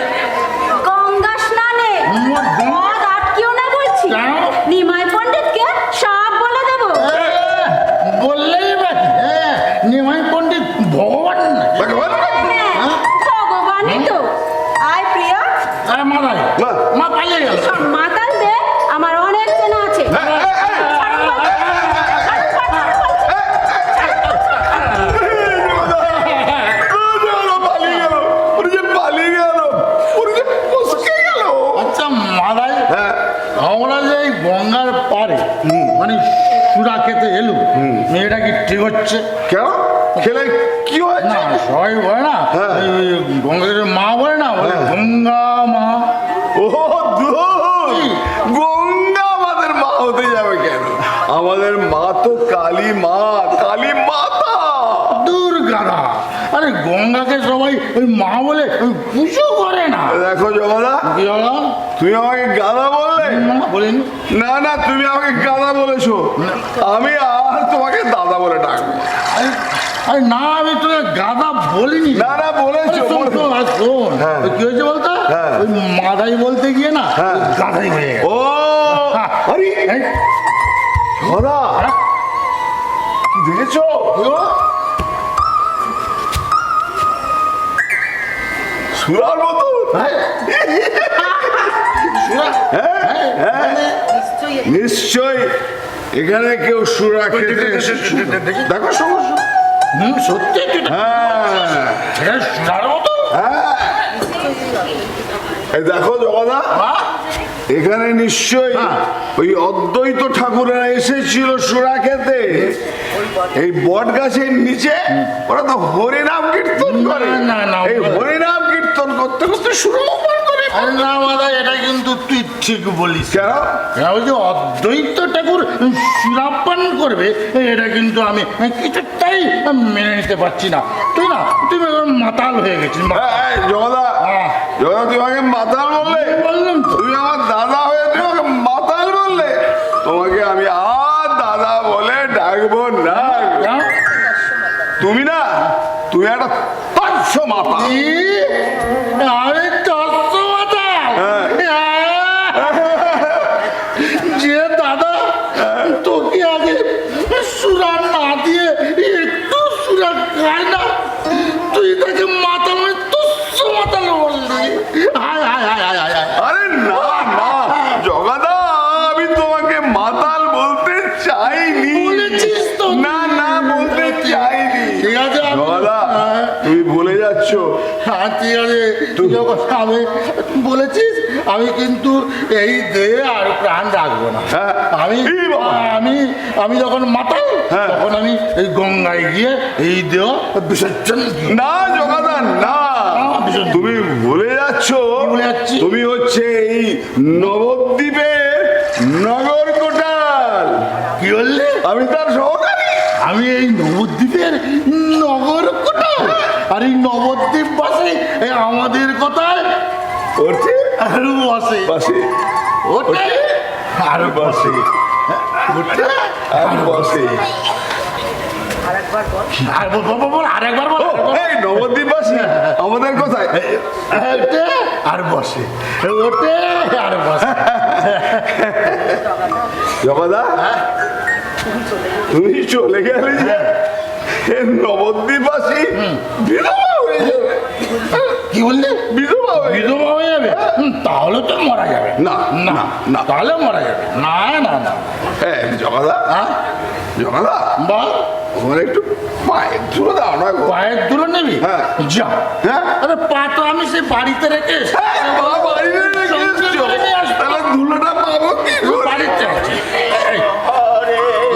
গঙ্গা স্নানে। পথ আটকিও না বলছি, কেন? নিমাই পণ্ডিতকে সব বলে দেবো। বললেই বাকি। নিমাই পণ্ডিত ভগবান না? ভগবান? হ্যাঁ, ভগবানই তো। আয় প্রিয়া, মাথায় মা। মা পালিয়ে গেল। সব মাতাল দে, আমার অনেক চেনা আছে। পালিয়ে গেল, ওরা যে পালিয়ে গেল, ওরা যে ফসকে গেল। আচ্ছা মাদাই, হ্যাঁ। আমরা যে এই গঙ্গার পারে মানে সুরা খেতে এলুম, মেয়েটা কি ঠিক হচ্ছে? কেন? খেলে কি হয়েছে? না, সবাই বলে না, হ্যাঁ। এই গঙ্গাদের মা বলে না, বলে হ্যাঁ। গঙ্গা মা। ও দূর, গঙ্গা আমাদের মা হতে যাবে কেন? আমাদের মা তো কালী মা, কালী মাতা। দুর্গাদা, আরে গঙ্গাকে সবাই ওই মা বলে ওই পুজো করে না। দেখো জগদা, কি হলো? তুমি আমাকে গাদা বললে? না, বলিনি। না না, তুমি আমাকে গাদা বলেছো, আমি আর তোমাকে দাদা বলে ডাকবো। আরে না, আমি তোকে গাদা বলিনি। না না, বলেছো, শোন, বলেছো। শোন, আর শোন, হ্যাঁ। ওই কি হয়েছে বলতো? হ্যাঁ। ওই মাদাই বলতে গিয়ে না, হ্যাঁ। ওই গাদাই হয়ে গেছে। ও আরে এই, জগদা, হ্যাঁ? কি দেখেছো? কি হলো? সুরার মতো। হ্যাঁ? শুনে? হ্যাঁ, নিশ্চয় এখানে কেউ সুরা খেতে এসেছে। দেখো সমস্যা। সত্যি তুই এটা- হ্যাঁ এটা শোনার মতো? হ্যাঁ, এই দেখো জগদা, হ্যাঁ? এখানে নিশ্চয়ই ওই অদ্বৈত ঠাকুরেরা এসেছিল সুরা খেতে। এই বট গাছের নিচে ওরা তো হরিনাম কীর্তন করে। না, না, এই হরিনাম কীর্তন করতে করতে সুর করে। আরে না দাদা, এটা কিন্তু তুই ঠিক বলিস। কেন? ওই যে অদ্বৈত ঠাকুর সুরাপান করবে, এটা কিন্তু আমি কিছুটাই মেনে নিতে পারছি না। তুই মাতাল হয়ে গেছিস। জগদা, জগদা তুমি আমাকে মাতাল বললে? বললাম তো। তুমি আমার দাদা হয়ে তুমি আমাকে মাতাল বললে? তোমাকে আমি আর দাদা বলে ডাকবো না। তুমি না, তুমি একটা তৎস মাতা। আরে তৎস মাতা? যে দাদা তোকে আগে সুরা না দিয়ে একটু সুরা খায় না, তুই তাকে মাতাল তুচ্ছ মাতাল বললি। হায় হায় হায় হায় হায়। আরে না না জগদা, আমি তোমাকে মাতাল বলতে চাইনি। বলেছিস তো। না না, বলতে চাইনি। ঠিক আছে জগদা, তুমি ভুলে যাচ্ছ। হ্যাঁ ঠিক আছে, তুই যখন আমি বলেছিস, আমি কিন্তু এই দেহে আর প্রাণ রাখবো না। হ্যাঁ। আমি এই বাবা। আমি আমি যখন মাতাল, হ্যাঁ। তখন আমি এই গঙ্গায় গিয়ে এই দেহ বিসর্জন দিই। না জগদা না, তুমি ভুলে যাচ্ছ। ভুলে যাচ্ছি? তুমি হচ্ছে এই নবদ্বীপের নগর কোটাল। কি বললি? আমি তার সহকারী। আমি এই নবদ্বীপের নগর কোটাল, আর এই নবদ্বীপ বাসে আমাদের কথায় ওঠে আর বসে বাসে, ওঠে আর বাসে, ওঠে আর বসে। আর বল আরেকবার বল। এই নবদ্বীপ বাসী আমাদের কোথায়? ওঠে আর বসে, ওঠে আর বসে। জগদা, তুমি চলে গেলে যে নবদ্বীপবাসী বিধবা হয়ে যাবে। কি বললি? বিধবা হয়ে যাবে। বিধবা হয়ে যাবে? তাহলে তো মারা যাবে। না, না না, না। তাহলে মারা যাবে না। না না জগদা, হ্যাঁ জগদা, বল। আমার একটু পায়ের ধুলো দাও না গো। পায়ের ধুলো নেবি? হ্যাঁ। যা। হ্যাঁ? আরে পা তো আমি সে বাড়িতে রেখে বাবা, বাড়িতে রেখে সঙ্গে এসছো? করে নিয়ে আসবো। তাহলে ধুলোটা পাবো কি করে? বাড়িতে আছে। এই,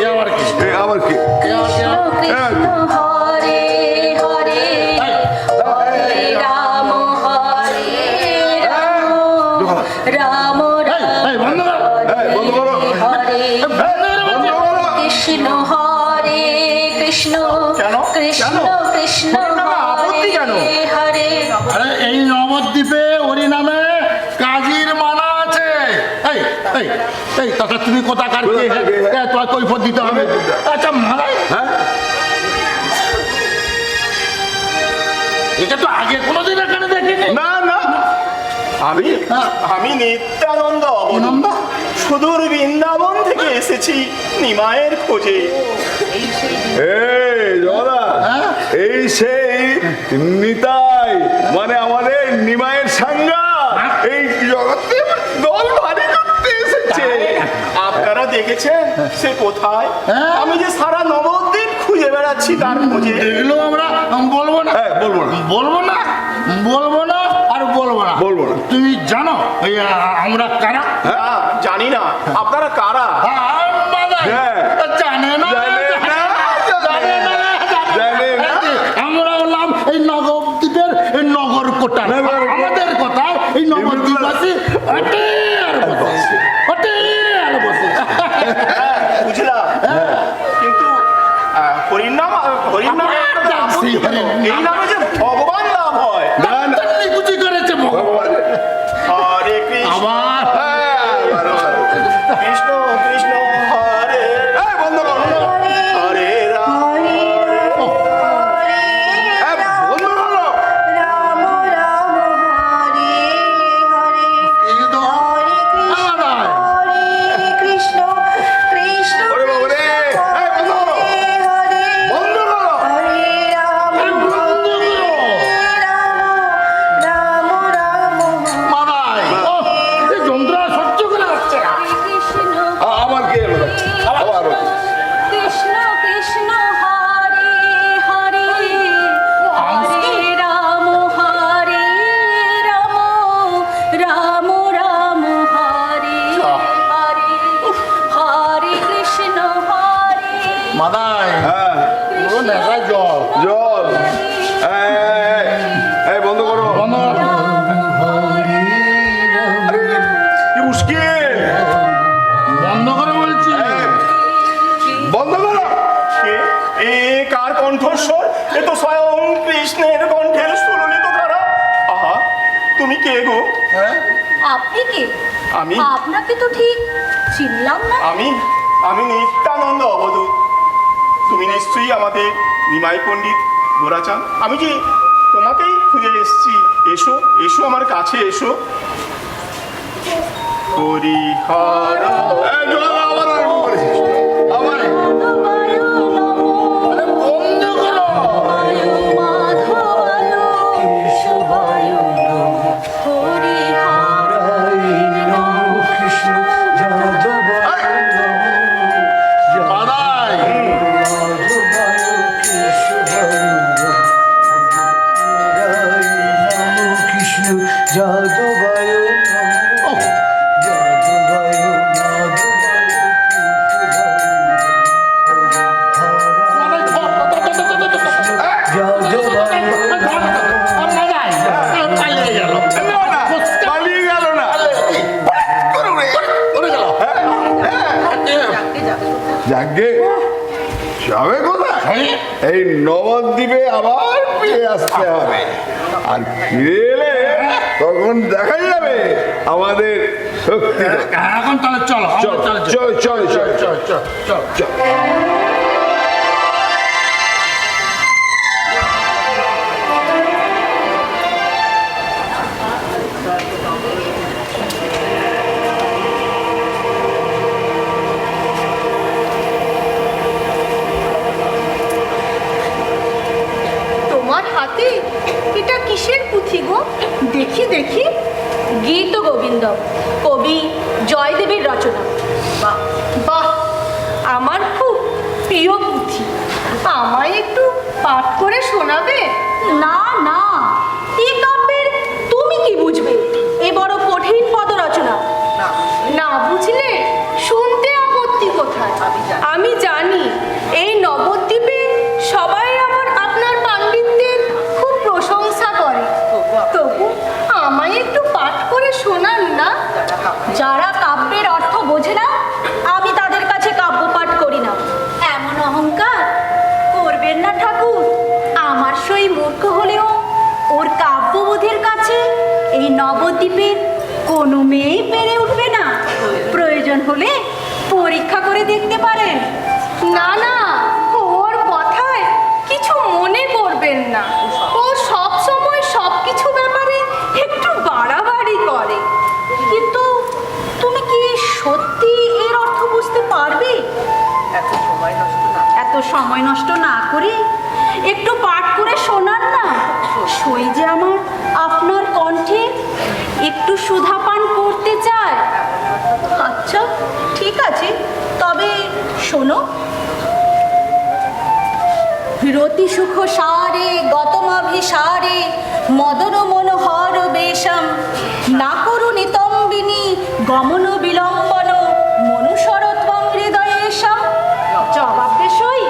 এ আবার কি? আবার কি? এ আবার কি? কৃষ্ণ হরে হরে হরে রাম রাম এই, বন্ধ কর। বন্ধ করো। হরে বন্ধ করো। কৃষ্ণ হরে কৃষ্ণ কেন? কৃষ্ণ কেন? কৃষ্ণ হরিনামে আপত্তি কেন? হরে আরে এই নবদ্বীপে হরি নামে কাজীর মানা আছে। এই এই এই তাছাড়া তুমি কোথাকার কে? কোথাকার কে? হ্যাঁ, তোমার কৈফত দিতে হবে। আচ্ছা মালাই, হ্যাঁ? এটা তো আগে কোনোদিন এখানে দেখিনি। না না, আমি আমি নিত্যানন্দ অবধূত। নন্দ? সুদূর বৃন্দাবন থেকে এসেছি নিমায়ের খোঁজে। এই জগদা, হ্যাঁ? এই সেই নিতাই, মানে আমাদের নিমায়ের সাঙ্গা এই জগতে দল ভারী করতে এসেছে। আপনারা দেখেছেন সে কোথায়? হ্যাঁ। আমি যে সারা নবদ্বীপ খুঁজে বেড়াচ্ছি তার খোঁজে। দেখলেও আমরা বলবো না। হ্যাঁ, বলবো না। বলবো না, বলবো না আর বলবো না। বলবো না। তুমি জানো এই আমরা কারা? না, জানি না আপনারা কারা। হ্যাঁ। জানে না, জানে না, জানে না, জানে না। আমরা হলাম এই নবদ্বীপের এই নগর কোটাল। নগর কোটাল। আমাদের কোথায় এই নবদ্বীপবাসী ওঠে আর বসে, ওঠে আর বসে। বুঝলাম, কিন্তু হরিনাম এই নামে যে ভগবান লাভ হয়। না না, নিকুচি করেছে ভগবান। হরে কৃষ্ণ আবার কৃষ্ণ কৃষ্ণ হরে এই বন্ধ করো। হরে রাম এই বন্ধ করো। রাম রাম তুমি কে গো? হ্যাঁ? আপনি কে? আমি আপনাকে তো ঠিক চিনলাম না। আমি আমি নিত্যানন্দ অবধূত। তুমি নিশ্চয়ই আমাদের নিমাই পণ্ডিত গোরাচাঁদ। আমি যে তোমাকেই খুঁজে এসেছি। এসো এসো আমার কাছে এসো। হরিহর এই জোড়া আবার আরম্ভ করেছিস। আবার আরে বন্ধ করো। মাদাই, মাদাই, ধর, মাদাই, পালিয়ে গেল। না, না, পালিয়ে গেল না। উড়ে গেল। যাকে যাবে কোথায়? এই নবদ্বীপে আবার ফিরে আসতে হবে। আর ফিরে এলে তখন দেখা যাবে আমাদের শক্তি। এখন তাহলে চলো, চল চল চল চল চল চল চল চল চল। তোমার হাতে এটা কিসের পুঁথি গো? দেখি দেখি। গীত গোবিন্দ, কবি জয়দেবের রচনা। বাহ বাহ, আমার খুব প্রিয় পুঁথি। আমায় একটু পাঠ করে শোনাবে? না না, এই কাব্যের তুমি কি বুঝবে? এ বড় কঠিন পদ রচনা। না বুঝলে শুনতে আপত্তি কোথায়? আমি জানি এই নবদ্বীপে সবাই আপনার পাণ্ডিত্যের খুব প্রশংসা করে। তবু আমায় একটু পাঠ করে শোনান না। যারা কাব্যের অর্থ বোঝে না আমি তাদের কাছে কাব্য পাঠ করি না। এমন অহংকার করবেন না ঠাকুর। আমার সই মূর্খ হলেও ওর কাব্যবোধের কাছে এই নবদ্বীপের কোনো মেয়েই পেরে উঠবে না। প্রয়োজন হলে পরীক্ষা করে দেখতে পারেন। না না, ওর কথায় কিছু মনে করবেন না। ও সব সময় সব কিছু ব্যাপারে একটু বাড়াবাড়ি করে। কিন্তু তুমি কি সত্যি এর অর্থ বুঝতে পারবে? এত সময় নষ্ট না করে একটু পাঠ করে শোনান না। সই যে আমার আপনার কণ্ঠে একটু সুধা পান করতে চায়। আচ্ছা ঠিক আছে, তবে শোনো। রতি সুখ সারে গতমাভিসারে মদন মনোহর বেশম না করুণি তম্বিনী গমন বিলম্বন মনুষরত্বং হৃদয়েশম। জবাব দে সই,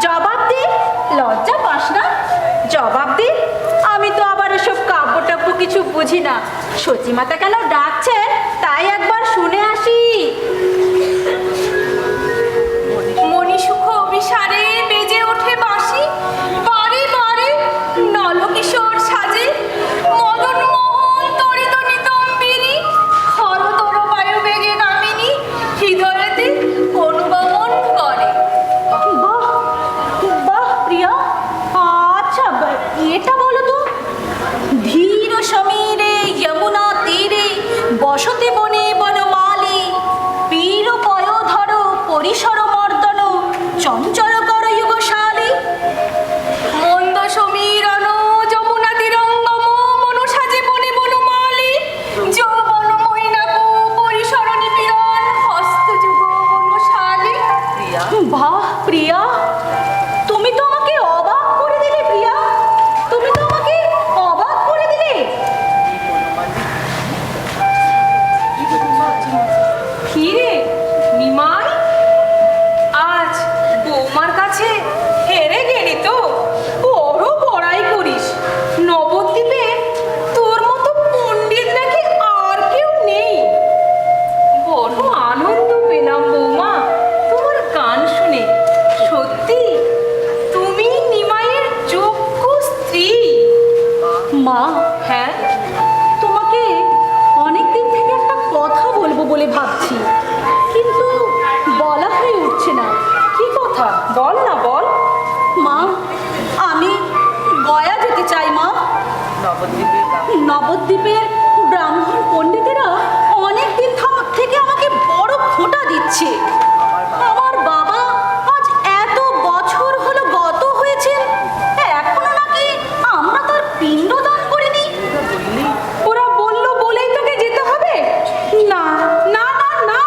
জবাব দে। লজ্জা পাস না? জবাব দে। আমি তো আবার এসব কাব্য টাব্য কিছু বুঝি না। সচিমাতা কেন ডাকছে তাই একবার শুনে আসি। মণিসুখ অভিসারে বেজে ওঠে বাঁশি, বারে বারে নলকিশোর সাজে মদন মোহন তরিত নিতম্বিনী খরতর বায়ু বেগে নামিনী হৃদয়েতে অনুগমন করে। বাহ বাহ প্রিয়া, আচ্ছা এটা বলো তো। ধীর সমীরে যমুনা তীরে বসতে বনে বনমালী ব্রাহ্মণ পণ্ডিতেরা অনেক দিন থেকে আমাকে বড় খোঁটা দিচ্ছে। আমার বাবা আজ এত বছর হলো গত হয়েছে, এখনো নাকি আমরা তার পিণ্ডদান করিনি। ওরা বলল বলেই তোকে যেতে হবে? না না না না,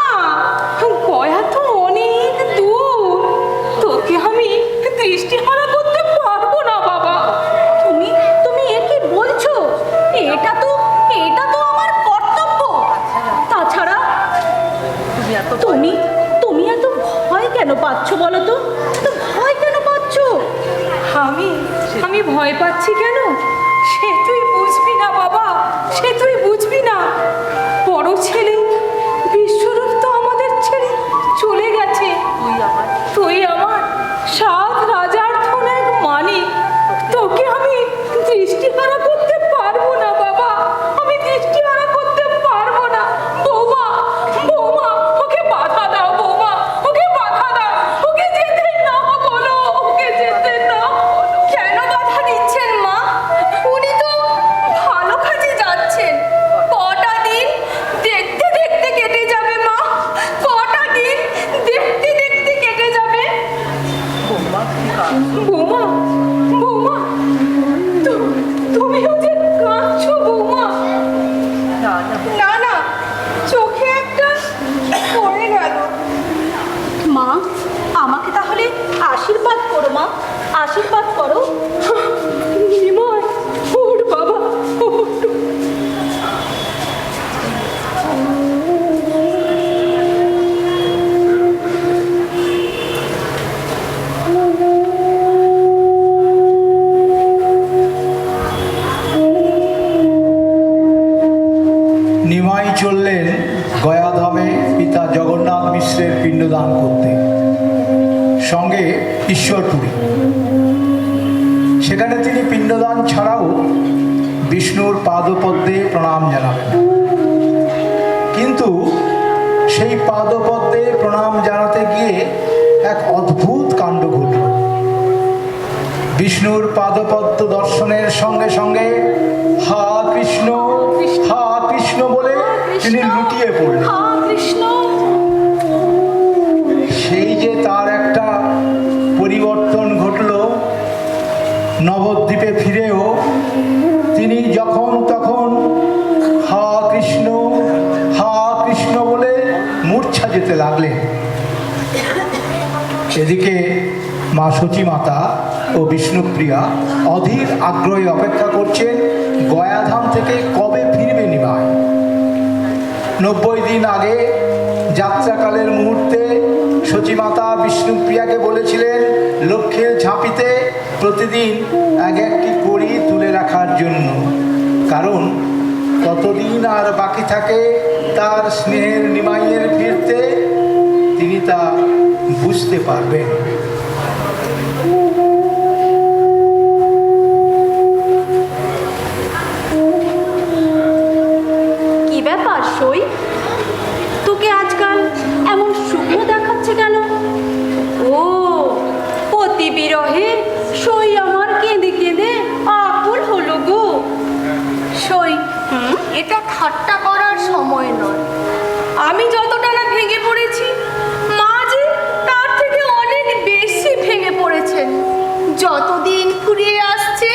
গয়া তো অনেক দূর, তোকে আমি দৃষ্টিহারা করতে পারবো না বাবা। তুমি তুমি এ কি বলছো? এটা তো আমার কর্তব্য। তাছাড়া তুমি তুমি এত ভয় কেন পাচ্ছ বলো তো? এত ভয় কেন পাচ্ছ? আমি ভয় পাচ্ছি কেন সে তুই বুঝবি না বাবা, সে তুই বুঝবি না। বড় ছেলে বিশ্বরূপ তো আমাদের ছেড়ে চলে গেছে। তুই আমার 7 রাজার ধনের মানিক, তোকে আমি দৃষ্টিহারা করতে পারবো না বাবা, আমি দৃষ্টিহারা করতে পারবো না। বৌমা বৌমা, ওকে বাধা দাও বৌমা, ওকে বাধা দাও, ওকে যেতে না বলো, ওকে যেতে না বলো। কেন বাধা দিচ্ছেন মা? উনি তো ভালো কাজে যাচ্ছেন। কটা দিন দেখতে দেখতে কেটে যাবে মা, কটা দিন দেখতে দেখতে কেটে যাবে। বৌমা বৌমা, তুমিও যে কাঁদছো বৌমা। না না, চোখে একটা পড়ে গেল। মা, আমাকে তাহলে আশীর্বাদ করো মা, আশীর্বাদ করো। নিমাই, ওর বাবা ওঠ। নিমাই চললেন গয়াধামে পিতা জগন্নাথ মিশ্রের পিণ্ডদান করতে, সঙ্গে ঈশ্বরপুরী। সেখানে তিনি পিণ্ডদান ছাড়াও বিষ্ণুর পাদপদ্মে প্রণাম জানাবেন। কিন্তু সেই পাদপদ্মে প্রণাম জানাতে গিয়ে এক অদ্ভুত কাণ্ড ঘটল। বিষ্ণুর পাদপদ্ম দর্শনের সঙ্গে সঙ্গে হা কৃষ্ণ বলে তিনি লুটিয়ে পড়লেন। সেই যে তার একটা পরিবর্তন ঘটল, নবদ্বীপে ফিরেও তিনি যখন তখন হা কৃষ্ণ বলে মূর্ছা যেতে লাগলেন। এদিকে মা সচিমাতা ও বিষ্ণুপ্রিয়া অধীর আগ্রহে অপেক্ষা করছেন গয়াধাম থেকে কবে ফিরবে নিমাই। 90 দিন আগে যাত্রাকালের মুহূর্তে সচিমাতা বিষ্ণুপ্রিয়াকে বলেছিলেন লক্ষ্মীর ঝাঁপিতে প্রতিদিন একটি কড়ি তুলে রাখার জন্য, কারণ কতদিন আর বাকি থাকে তার স্নেহের নিমাইয়ের ফিরতে তিনি তা বুঝতে পারবেন। কি ব্যাপার সই, তোকে আজকাল এমন শুকনো দেখাচ্ছে কেন? ও, পতি বিরহে সই আমার কেঁদে কেঁদে আকুল হলো গো। সই, এটা ঠাট্টা করার সময় নয়। আমি যতটা না ভেঙে পড়েছি, মা যে তার থেকে অনেক বেশি ভেঙে পড়েছেন। যতদিন ফুরিয়ে আসছে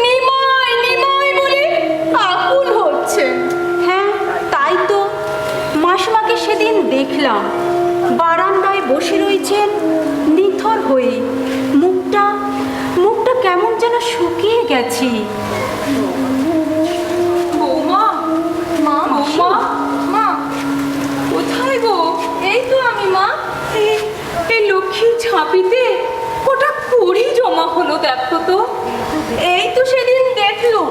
নিমাই নিমাই বলে আকুল হচ্ছেন। হ্যাঁ তাই তো, মাসিমাকে সেদিন দেখলাম বারান্দায় বসে রয়েছেন নিথর হয়ে, মুখটা কেমন যেন শুকিয়ে গেছে। বৌমা, মা বৌমা, মা কোথায় গো? এই তো আমি মা। এই লক্ষ্মীর ঝাঁপিতে ওটা কড়ি জমা হলো, দেখো তো। এই তো সেদিন দেখলো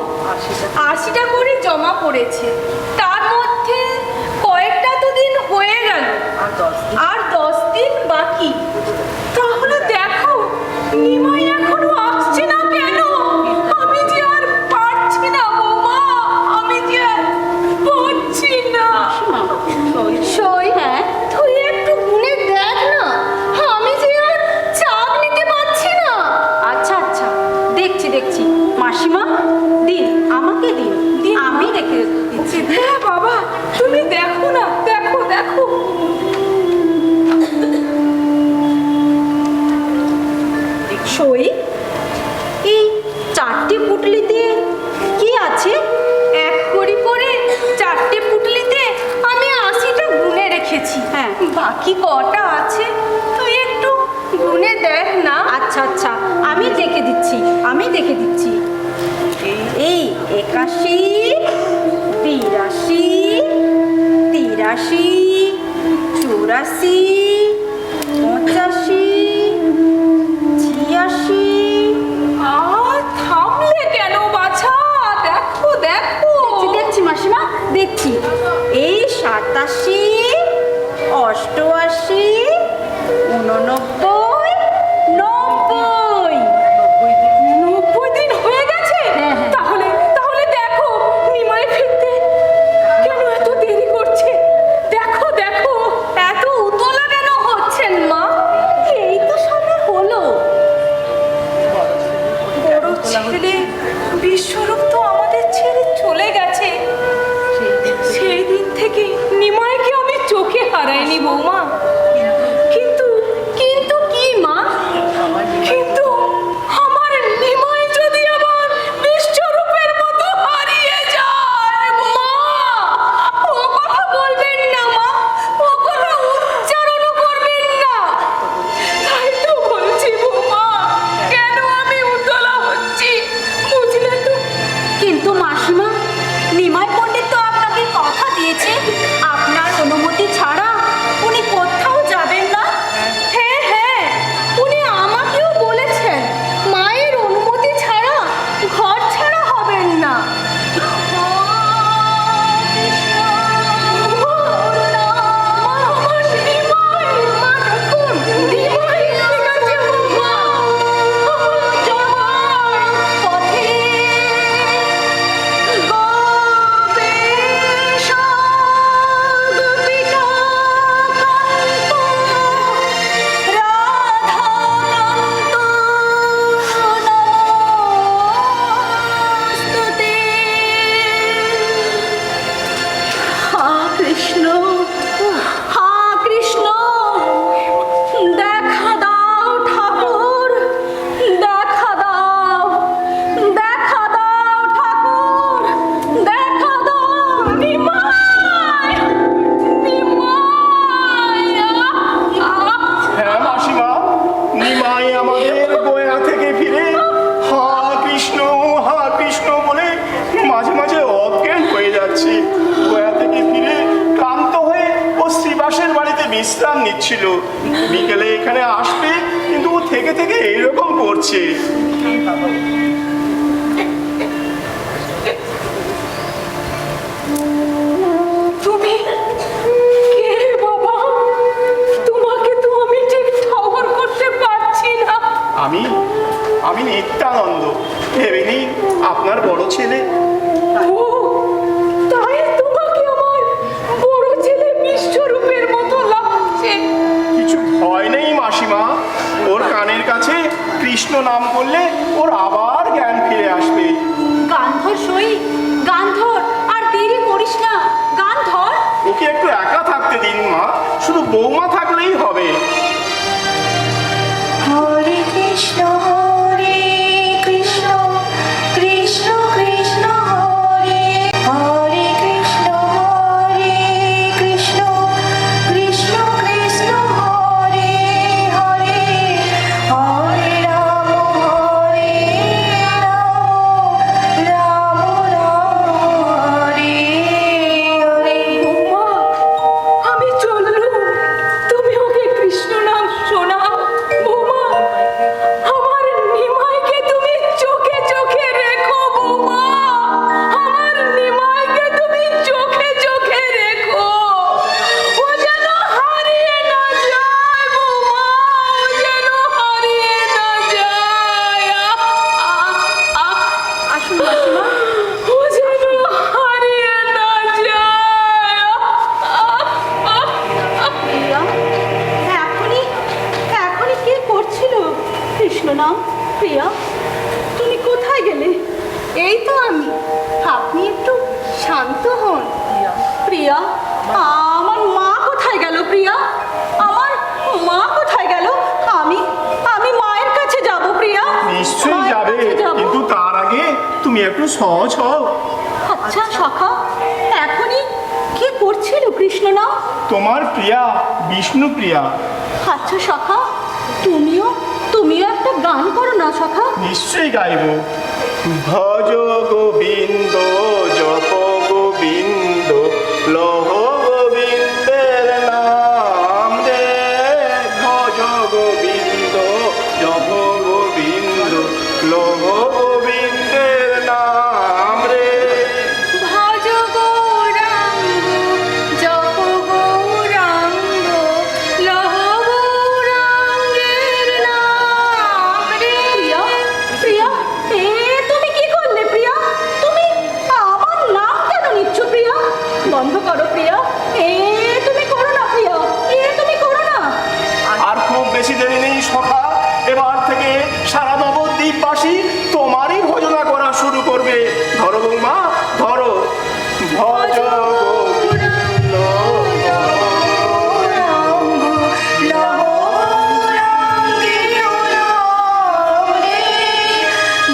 80টা করে জমা পড়েছে, তার মধ্যে কয়েকটা তো দিন হয়ে গেল, আর 10 দিন বাকি। তাহলে দেখো নিমাই এখনো আসছে না কেন? আমি যে আর পারছি না বৌমা, আমি যে আর পারছি না। সই, হ্যাঁ তুই একটু গুনে দেখ না, আমি যে আর চাপ নিতে পারছি না। আচ্ছা আচ্ছা, দেখছি মাসিমা, দিন আমাকে দিন, আমি রেখে দিচ্ছি। বাকি কটা আছে তুই একটু গুনে দেখ না। আচ্ছা আচ্ছা, আমি দেখে দিচ্ছি। এই 81, 82, 83, 84, 85, 86। আর থামলে কেন বাছা? দেখো দেখো। দেখছি মাসিমা, দেখছি। এই 87, 88, 89, 90। 90 দিন হয়ে গেছে। হ্যাঁ, হ্যাঁ। তাহলে দেখো নিমাই ফিরতে কেন এত দেরি করছে। দেখো দেখো এত উতলা কেন হচ্ছেন মা? এই তো সবে হলো। বড় ছেলে বিশ্বরূপ তো আমাদের ছেড়ে চলে গেছে। সেই দিন থেকে নিমাইকে আমি চোখে হারাইনি বৌমা। কিন্তু কি মা? কিন্তু আমার নিমাই যদি আবার বিশ্বরূপের মতো হারিয়ে যায় মা, ও কথা বলবেন না মা, ও কথা উচ্চারণও করবেন না। তাই তো বলছি বৌমা, কেন আমি উতলা হচ্ছি বুঝলে তো? কিন্তু মাসিমা, নিমাই পণ্ডিত তো আপনাকে কথা দিয়েছে আপনার অনুমতি ছাড়া উনি কোথাও যাবেন না। হ্যাঁ হ্যাঁ, উনি আমাকেও বলেছেন মায়ের অনুমতি ছাড়া ঘর ছাড়া হবেন না। কৃষ্ণ, হা কৃষ্ণ, দেখা দাও ঠাকুর, দেখা দাও, দেখা দাও ঠাকুর, দেখা দাও। নিমাই, নিমাই। হ্যাঁ মাসিমা, নিমাই আমাদের গয়া থেকে ফিরে হা কৃষ্ণ বলে মাঝে মাঝে অজ্ঞান হয়ে যাচ্ছে। গয়া থেকে ফিরে ক্লান্ত হয়ে ও শ্রীবাসের বাড়িতে বিশ্রাম নিচ্ছিল। বিকেলে এখানে আসবে, কিন্তু ও থেকে থেকে এইরকম করছে। তুমি কে বাবা? তোমাকে তো আমি ঠিক ঠাহর করতে পারছি না। আমি নিত্যানন্দ, ভেবে নিন আপনার বড় ছেলে। ও, তাই তোমাকে আমার বড় ছেলে বিশ্বরূপের মতো লাগছে। কিছু ভয় নেই মাসিমা, ওর কানের কাছে কৃষ্ণ নাম করলে ওর আবার জ্ঞান ফিরে আসবে। গান ধর সই, গান ধর, আর দেরি করিস না, গান ধর। ওকে একটু একা থাকতে দিন মা, শুধু বৌমা থাকলেই হবে। হরে কৃষ্ণ কৃষ্ণ কৃষ্ণ হরে হরে, কৃষ্ণ কৃষ্ণ কৃষ্ণ কৃষ্ণ হরে হরে, হরে রাম রাম হরে হরে। মা, আমি চললুম, তুমি ওকে কৃষ্ণ নাম শোনাও। বৌমা, আমার নিমাইকে তুমি চোখে চোখে রেখো বৌমা, আমার নিমাইকে তুমি চোখে চোখে রেখো। ও যেন হারিয়ে না যায় বৌমা, ও যেন হারিয়ে না যায়। আসুন মাসিমা। ও যেন হারিয়ে না যায়। প্রিয়া, এখনই কে করছিল কৃষ্ণ নাম? প্রিয়া, তুমি কোথায় গেলে? এই তো আমি, আপনি একটু শান্ত হন। প্রিয়া, আমার মা কোথায় গেল? প্রিয়া, আমার মা কোথায় গেল? আমি মায়ের কাছে যাব। প্রিয়া, নিশ্চয়ই মায়ের যাবে, কাছে যাব। কিন্তু তার আগে তুমি একটু সহজ হও। আচ্ছা সখা, এখনই কি করছিল কৃষ্ণ না? তোমার প্রিয়া বিষ্ণুপ্রিয়া। আচ্ছা সখা, তুমিও একটা গান করো না সখা। নিশ্চয়ই গাইব। ভজ গোবিন্দ জপ গোবিন্দ লহ গোবিন্দের নাম রে। ভজ গোবিন্দ জপ গোবিন্দ লহ গোবিন্দের নাম রে। ভজ গৌরাঙ্গ জপ গৌরাঙ্গ লহ গৌরাঙ্গের নাম রে। প্রিয়া, প্রিয়া, তুমি কি করলে প্রিয়া? তুমি আমার নাম কেন নিচ্ছ প্রিয়া? বন্ধ করো প্রিয়া, তুমি করো না প্রিয়া, তুমি করো না। আর খুব বেশি দেরি নেই সখা, এবার থেকে সারা নবদ্বীপবাসী তোমারই ভজনা করা শুরু করবে। ধরো বৌমা ধরো। ভজ গোবিন্দ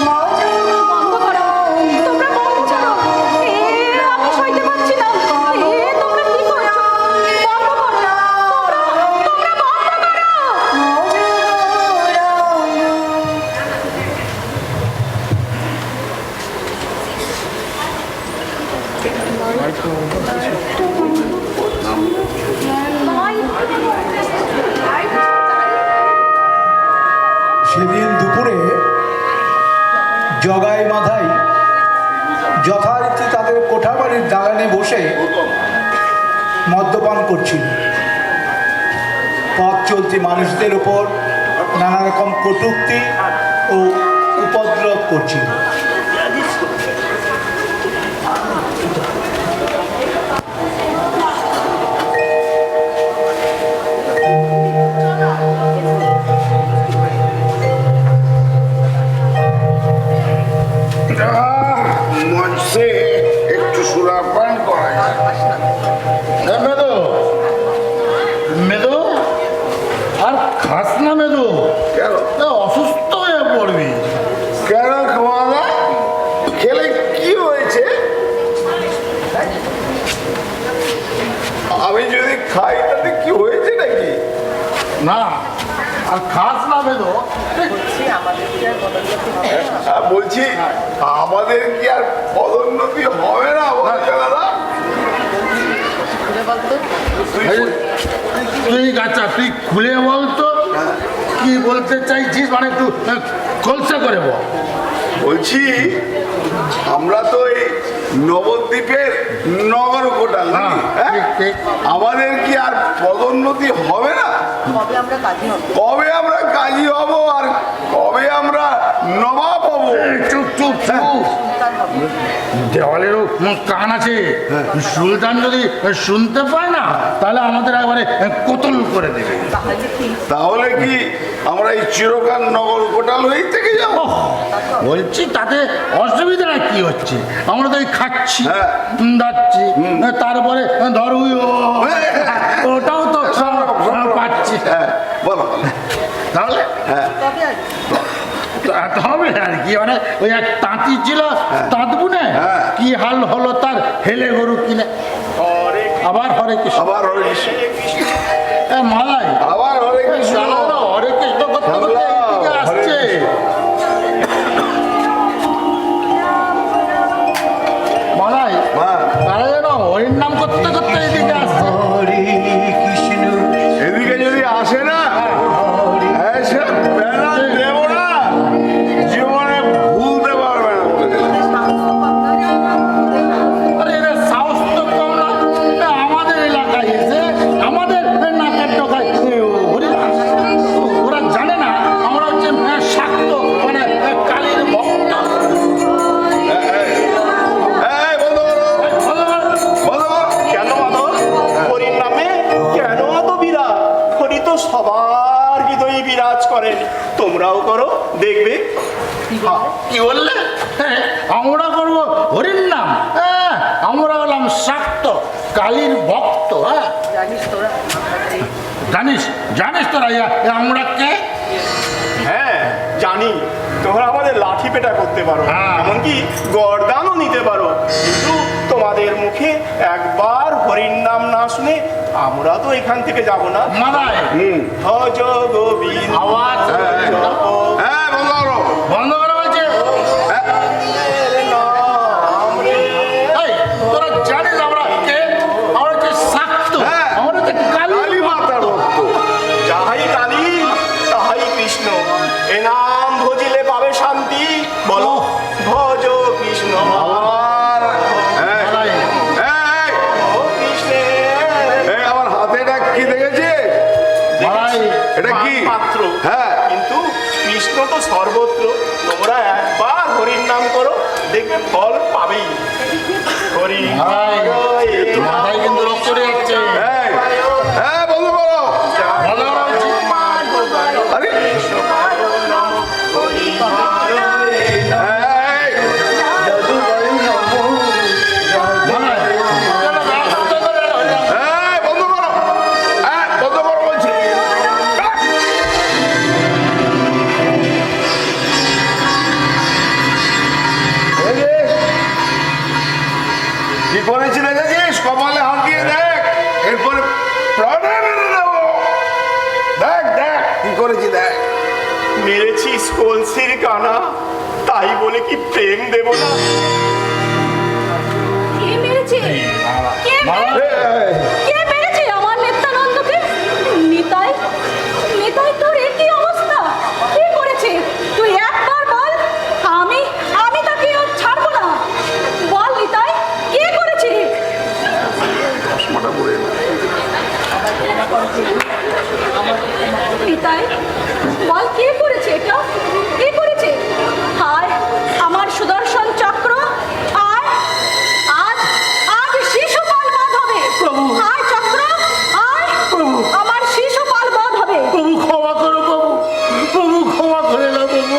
বন্ধ করো, তোমরা বন্ধ করো। আমি সইতে পারছি না। তোমরা কি করছো? বন্ধ করো, তোমরা বন্ধ করো। সেদিন দুপুরে জগাই মাধাই যথারীতি তাদের কোঠাবাড়ির দালানে বসে মদ্যপান করছিল। পথ চলতি মানুষদের উপর নানা রকম কটূক্তি ও উপদ্রব করছিল। মঞ্চে একটু সুরাপান করা যায়। মেদো মেদো আর খাস না মেদো, কেন অসুস্থ হয়ে পড়বি। কেন খাওয়া না? খেলে কি হয়েছে? আমি যদি খাই তাতে কি হয়েছে নাকি? না আর খাস না মেদো। বলছি আমাদের কি আর পদোন্নতি হবে না বলছে দাদা? তুই আচ্ছা তুই খুলে বলতো কি বলতে চাইছিস, মানে একটু খোলসা করে বল। বলছি আমরা তো এই নবদ্বীপের নগর কোটাল নাকি? হ্যাঁ? ঠিক, ঠিক। আমাদের কি আর পদোন্নতি হবে না? কবে আমরা কাজী হব আর কবে আমরা নবাব হব? চুপ চুপ চুপ, দেওয়ালেরও কান আছে। সুলতান যদি শুনতে পায় না তাহলে আমাদের একবারে কোতল করে দেবে। তাহলে কি আমরা এই চিরকাল নগর কোটাল হয়েই থেকে যাবো? বলছি তাতে অসুবিধাটা কি হচ্ছে? আমরা তো এই খাচ্ছি হ্যাঁ। যাচ্ছি, তারপরে ধর ওটাও তো পাচ্ছি। হ্যাঁ বলো বলো। তাহলে হ্যাঁ হবে আর কি, মানে ওই এক তাঁতি ছিল, তাঁত বুনে হ্যাঁ। কি হাল হলো তার, হেলে গরু কিনে। আবার হরে কৃষ্ণ, আবার হরে কৃষ্ণ, মালাই আবার হরে কৃষ্ণ, হরে কৃষ্ণ করতে করতে এইদিকে হরে আসছে। মালাই হ্যাঁ। তারা যেন হরির নাম করতে করতে এইদিকে আসছে। হরে কৃষ্ণ এদিকে যদি আসে না এসে ব্যানার দেব না, জীবনে ভুলতে পারবে না বলে দিলাম। আরে এদের সাহস তো কম না, আমাদের এলাকায় এসে আমাদের নাকের ডগায় হরি নাম। ওরা জানে না আমরা হচ্ছে শাক্ত, মানে কালীর ভক্ত। এই বন্ধ করো, বন্ধ করো। কেন মাধব? হরির নামে কেন অত বিরাট? হরি তো সবার হৃদয়ে বিরাজ করেন। তোমরাও করো, দেখবে। কি বললে? আমরা করবো হরির নাম? আমরা হলাম শাক্ত, কালীর ভক্ত। জানিস জানিস তোরা আমরা কে? হ্যাঁ জানি, তোমরা আমাদের লাঠি পেটা করতে পারো, হ্যাঁ। এমনকি গরদানও নিতে পারো, কিন্তু তোমাদের মুখে একবার হরি আমরা তো এখান থেকে যাব না। মাদায় ভজ গোবিন্দ আওয়াজ হ্যাঁ বন্ধ করো। বন্ধ করা হয়েছে। এই, তোরা জানিস আমরা কে? আমরা হচ্ছে শাক্ত, হ্যাঁ। আমরা হচ্ছে কালী কালী মাতার ভক্ত। যাহাই কালী তাহাই কৃষ্ণ, এ নাম ভজিলে পাবে শান্তি। বলো ভজ কৃষ্ণ আমার মাদায়। ও কৃষ্ণের এই আমার হাতে এটা কি দেখেছে? মাদায়। এটা কি? পাত্র। হ্যাঁ। কিন্তু কৃষ্ণ তো সর্বত্র। তোমরা একবার হরির নাম করো, দেখবে ফল পাবেই। হরি মাদায় কিন্তু রোগ করে যাচ্ছে। এই, হ্যাঁ বন্ধ করো। বন্ধ করা হয়েছে। আরে এই, মাদায়, চলো, রাস্তা করে হয়ে যাবে। এই, বন্ধ করো। হ্যাঁ বন্ধ করো বলছি। এই যে, কি করেছি দেখেছিস? কপালে হাত দিয়ে দেখ, এরপরে প্রাণে মেরে দেবো। দেখ দেখ কি করেছি দেখ। মেরেছিস কলসির কানা, তাই বলে কি প্রেম দেব না? কে মেরেছে? কে মেরেছে? কে মেরেছে আমার নিত্যানন্দকে? নিতাই, নিতাই তোর এ কি অবস্থা? কে করেছে? তুই একবার বল, আমি আমি তাকে আর ছাড়বো না। বল নিতাই, কে করেছে? নিতাই, বল কে করেছে এটা? কে করেছে? হায় আমার সুদর্শন চক্র, আয় আজ আজ শিশুপাল বধ হবে। আয় চক্র, আয় আমার শিশুপাল বধ হবে। প্রভু ক্ষমা করো প্রভু, প্রভু ক্ষমা করে না প্রভু।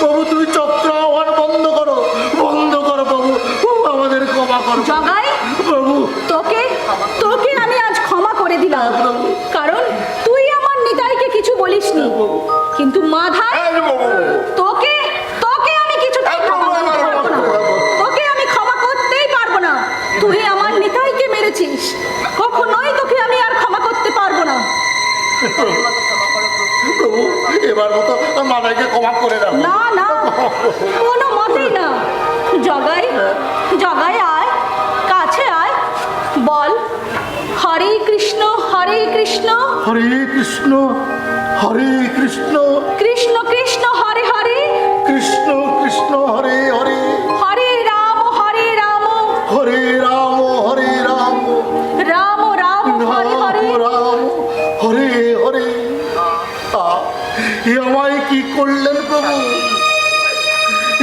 প্রভু তুমি চক্র আহ্বান বন্ধ করো, বন্ধ করো প্রভু। প্রভু আমাদের ক্ষমা করো জগাই, প্রভু। তোকে তোকে আমি আজ ক্ষমা করে দিলাম, কারণ তুই আমার নিতাইকে কিছু বলিসনি। কিন্তু মাধাই, এই যে বাবু। তোকে তোকে আমি কিছুতেই ক্ষমা করতে পারবো না। তোকে আমি ক্ষমা করতেই পারবো না। তুই আমার নিতাইকে মেরেছিস, কখনোই তোকে আমি আর ক্ষমা করতে পারবো না। প্রভু এবার মতো মাদাইকে ক্ষমা করে দাও। না না, কোনো মতেই না। জগাই, জগাই আয়, কাছে আয়, বল হরে কৃষ্ণ হরে কৃষ্ণ হরে কৃষ্ণ হরে কৃষ্ণ কৃষ্ণ কৃষ্ণ হরে হরে কৃষ্ণ কৃষ্ণ হরে হরে হরে রাম হরে রাম হরে রাম হরে রাম রাম রাম হরে হরে রাম হরে হরে। এ আমায় কি করলেন প্রভু?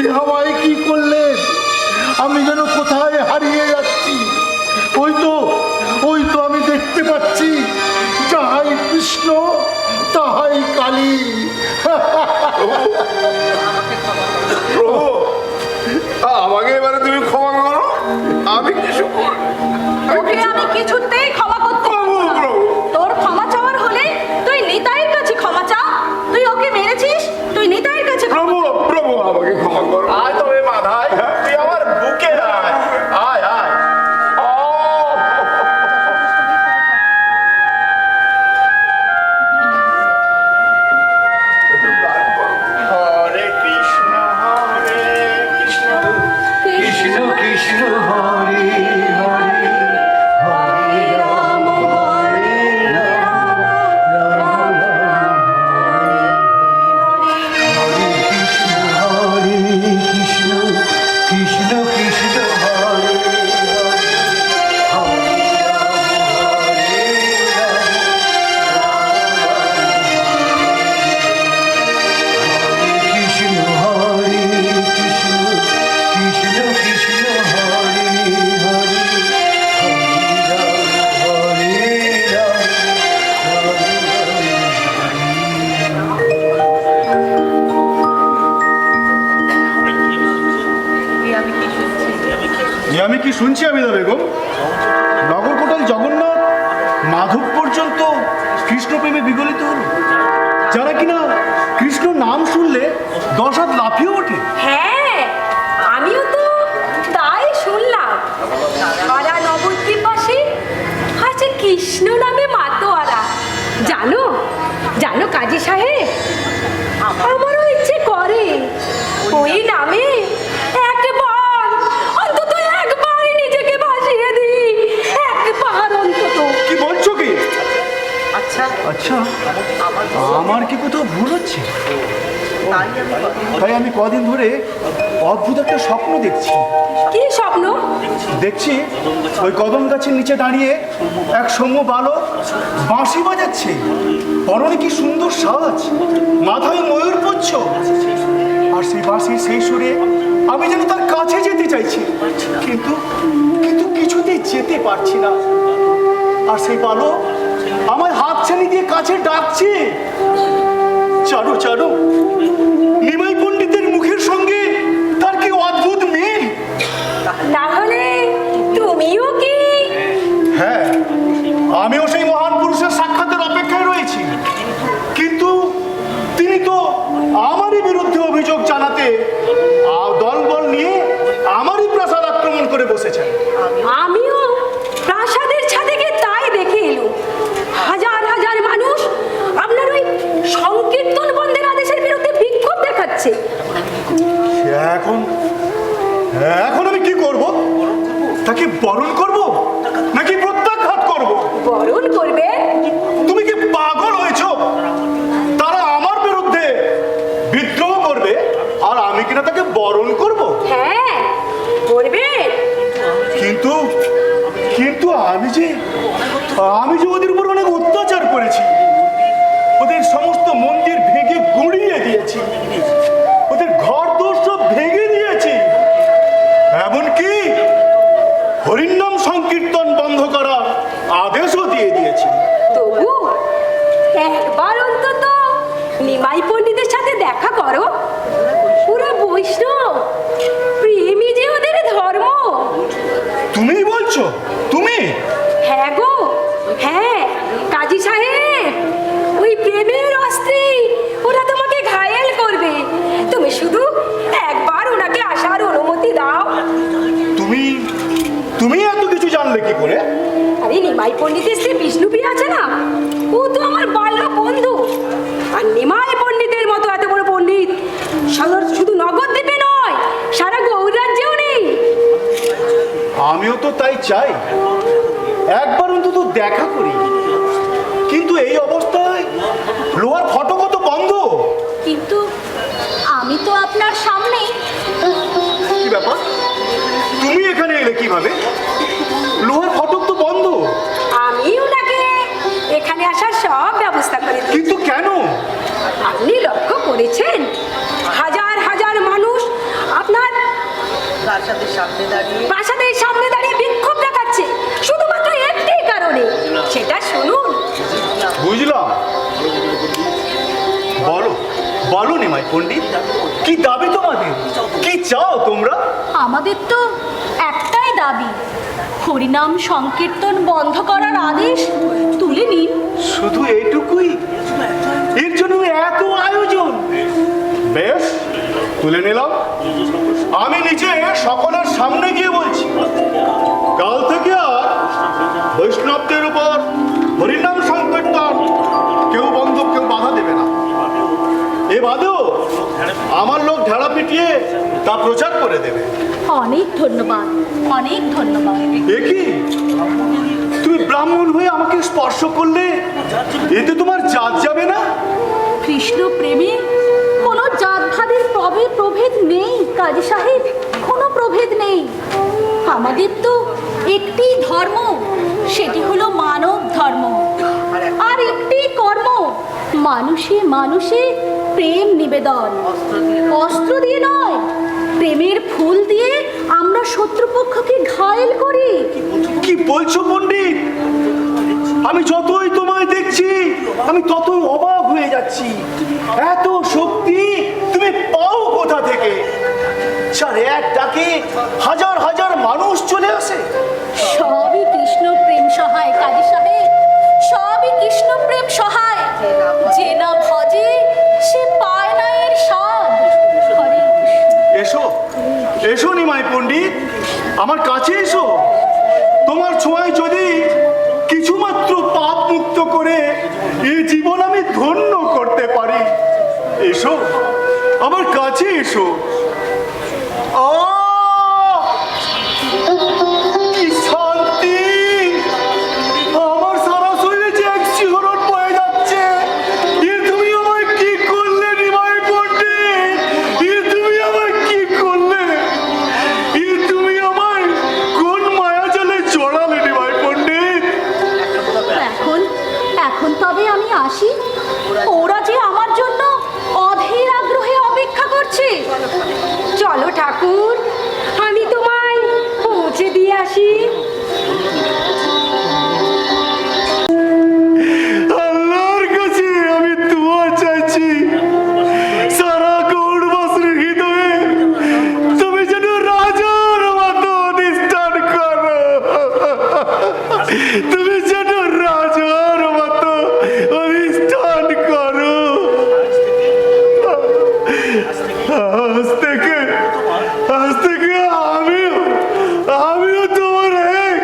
এ আমায় কি করলেন? আমি যেন কোথায় হারিয়ে যাচ্ছি। ওই তো আমি দেখতে পাচ্ছি, যাহাই কৃষ্ণ তাহাই কালী। প্রভু আমাকে এবারে তুমি ক্ষমা করো। আমি কিছু করি তোকে আমি কিছুতেই ক্ষমা করতে পারবো না। প্রভু। তোর ক্ষমা চাওয়ার হলে তুই নিতাইয়ের কাছে ক্ষমা চা। তুই ওকে মেরেছিস, তুই নিতাইয়ের কাছে ক্ষমা প্রভু প্রভু আমাকে ক্ষমা করো। আয় তবে মাধাই, তুই আমার বুকে আয়। আয় আয়। হরে কৃষ্ণ হরে কৃষ্ণ কৃষ্ণ কৃষ্ণ হরে হরে হরে রাম হরে রাম রাম রাম হরে কৃষ্ণ হরে কৃষ্ণ কৃষ্ণ কৃষ্ণ হরে কৃষ্ণ হরে কৃষ্ণ কৃষ্ণ কৃষ্ণ হরে হরে হরে রাম হরে যে আমি কি শুনছি আমিনা বেগম, নগরকোটাল জগন্নাথ মাধব পর্যন্ত কৃষ্ণ প্রেমে বিগলিত হল, যারা কিনা কৃষ্ণ নাম শুনলে 10 হাত লাফিয়ে ওঠে। হ্যাঁ, আমিও তো তাই শুনলাম। সারা নবদ্বীপ পাশে আছে কৃষ্ণ আচ্ছা, আমার কি কোথাও ভুল হচ্ছে? তাই আমি কদিন ধরে অদ্ভুত একটা স্বপ্ন দেখছি। কি স্বপ্ন? দেখছি ওই কদম গাছের নিচে দাঁড়িয়ে এক সৌম্য বালক বাঁশি বাজাচ্ছে, পরনে কি সুন্দর সাজ, মাথায় ময়ূর পুচ্ছ, আর সেই বাঁশির সেই সুরে আমি যেন তার কাছে যেতে চাইছি, কিন্তু কিন্তু কিছুতেই যেতে পারছি না। আর সেই বালক আমার হাত ছানি দিয়ে কাছে ডাকছে, চারু চারু। নিমাই পণ্ডিতের মুখের সঙ্গে তার কি অদ্ভুত মিল। তাহলে তুমিও কি? হ্যাঁ, আমিও সেই মহান পুরুষের সাক্ষাতের অপেক্ষায় রয়েছি, কিন্তু তিনি তো আমারই বিরুদ্ধে অভিযোগ জানাতে দলবল নিয়ে আমারই প্রাসাদ আক্রমণ করে বসেছেন। আমিও প্রাসাদের ছাদে গিয়ে তাই দেখে এলুম। হাজার হাজার মানুষ আপনার ওই সংকীর্তন বন্ধের আদেশের বিরুদ্ধে বিক্ষোভ দেখাচ্ছে। এখন এখন আমি কি করব? তাকে বরণ করব নাকি প্রত্যাঘাত করব? বরণ করবে? তুমি কি পাগল হয়েছো? তারা আমার বিরুদ্ধে বিদ্রোহ করবে আর আমি কিনা তাকে বরণ করব? হ্যাঁ, করবে। কিন্তু কিন্তু আমি যে ওদের উপর অনেক অত্যাচার করেছি, ওদের সমস্ত মন্দির ভেঙে গুঁড়িয়ে দিয়েছি, ওদের ঘর দোর সব ভেঙে দিয়েছি, এমনকি হরিনাম সংকীর্তন বন্ধ করার আদেশও দিয়ে দিয়েছি। তবু একবার অন্তত নিমাই পণ্ডিতের সাথে দেখা করো। পুরো বৈষ্ণব প্রেমী যে ওদের ধর্ম। তুমি বলছো? তুমি? হ্যাঁ গো, হ্যাঁ কাজী সাহেব, ওই প্রেমের অস্ত্রে ওরা তোমাকে ঘায়েল করবে। তুমি শুধু একবার ওনাকে আসার অনুমতি দাও। তুমি তুমি এত কিছু জানলে কি করে? আরে নিমাই পণ্ডিতের স্ত্রী বিষ্ণুপ্রিয়া আছে না, ও তো আমার বাল্য বন্ধু। আর নিমাই পণ্ডিতের মতো এত বড় পণ্ডিত শুধু নগরদ্বীপে নয়, সারা গৌড় রাজ্যেও নেই। আমিও তো তাই চাই, একবার অন্তত দেখা করি, কিন্তু এই অবস্থায় লোহার ফটক তো বন্ধ। কিন্তু আমি তো আপনার সামনে। কি ব্যাপার? তুমি এখানে এলে কিভাবে? লোহার ফটক তো বন্ধ। আমি ওনাকে এখানে আসার সব ব্যবস্থা করে দিই। কিন্তু কেন? আপনি লক্ষ্য করেছেন হাজার হাজার মানুষ আপনার প্রাসাদের সামনে দাঁড়িয়ে বিক্ষোভ দেখাচ্ছে শুধুমাত্র একটি কারণে। সেটা শুনুন। বুঝলাম, বলো বলো নিমাই পণ্ডিত, কি দাবি তোমাদের? কি চাও তোমরা? আমাদের তো একটাই দাবি, হরিনাম সংকীর্তন বন্ধ করার আদেশ তুলে নিন। শুধু এইটুকুই? এর জন্য এত আয়োজন? বেশ, তুলে নিলাম। আমি নিজে সকলের সামনে গিয়ে বলছি, কাল থেকে আর বৈষ্ণবদের উপর হরিনাম সংকীর্তন কেউ বন্ধ, কেউ বাধা দেবে না। এ বাদেও আমার লোক ঢেড়া পিটিয়ে তা প্রচার করে দেবে। অনেক ধন্যবাদ, অনেক ধন্যবাদ। এ কি, তুমি ব্রাহ্মণ হয়ে আমাকে স্পর্শ করলে এতে তোমার জাত যাবে না? কৃষ্ণ প্রেমে কোনো জাতভাবের প্রভেদ নেই কাজী সাহেব, কোনো প্রভেদ নেই। আমাদের তো একটি ধর্ম, সেটি হলো মানব ধর্ম। আর একটি কর্ম, মানুষে মানুষে প্রেম নিবেদন। অস্ত্র দিয়ে নয়, প্রেমের ফুল দিয়ে আমরা শত্রুপক্ষকে ঘায়েল করি। কি বলছো পণ্ডিত? আমি যতই তোমায় দেখছি আমি ততই অবাক হয়ে যাচ্ছি। এত শক্তি তুমি পাও কোথা থেকে? যার এক ডাকে হাজার হাজার মানুষ চলে আসে। সবই কৃষ্ণ প্রেম সহায় কাজী সাহেব, সবই কৃষ্ণ প্রেম সহায়। যে না ভজে সে পায় না এর স্বাদ। হরে এসো এসো নিমাই পণ্ডিত, আমার কাছে এসো। তোমার ছোঁয়ায় যদি কিছুমাত্র পাপ মুক্ত করে এই জীবন আমি ধন্য করতে পারি, এসো আমার কাছে এসো। কি শান্তি! আমার সারা শরীরে যে এক শিহরণ বয়ে যাচ্ছে। আসি, ওরা যে আমার জন্য অধীর আগ্রহে অপেক্ষা করছে। চলো ঠাকুর, আমি তোমায় পৌঁছে দিয়ে আসি। আল্লাহর কাছে আমি দোয়া চাইছি, সারা গৌড়বাসীর হৃদয়ে তুমি যেন রাজার মতো অধিষ্ঠান করো, তুমি যেন রাজার মতো অধিষ্ঠান করো। আজ থেকে আমিও তোমার এক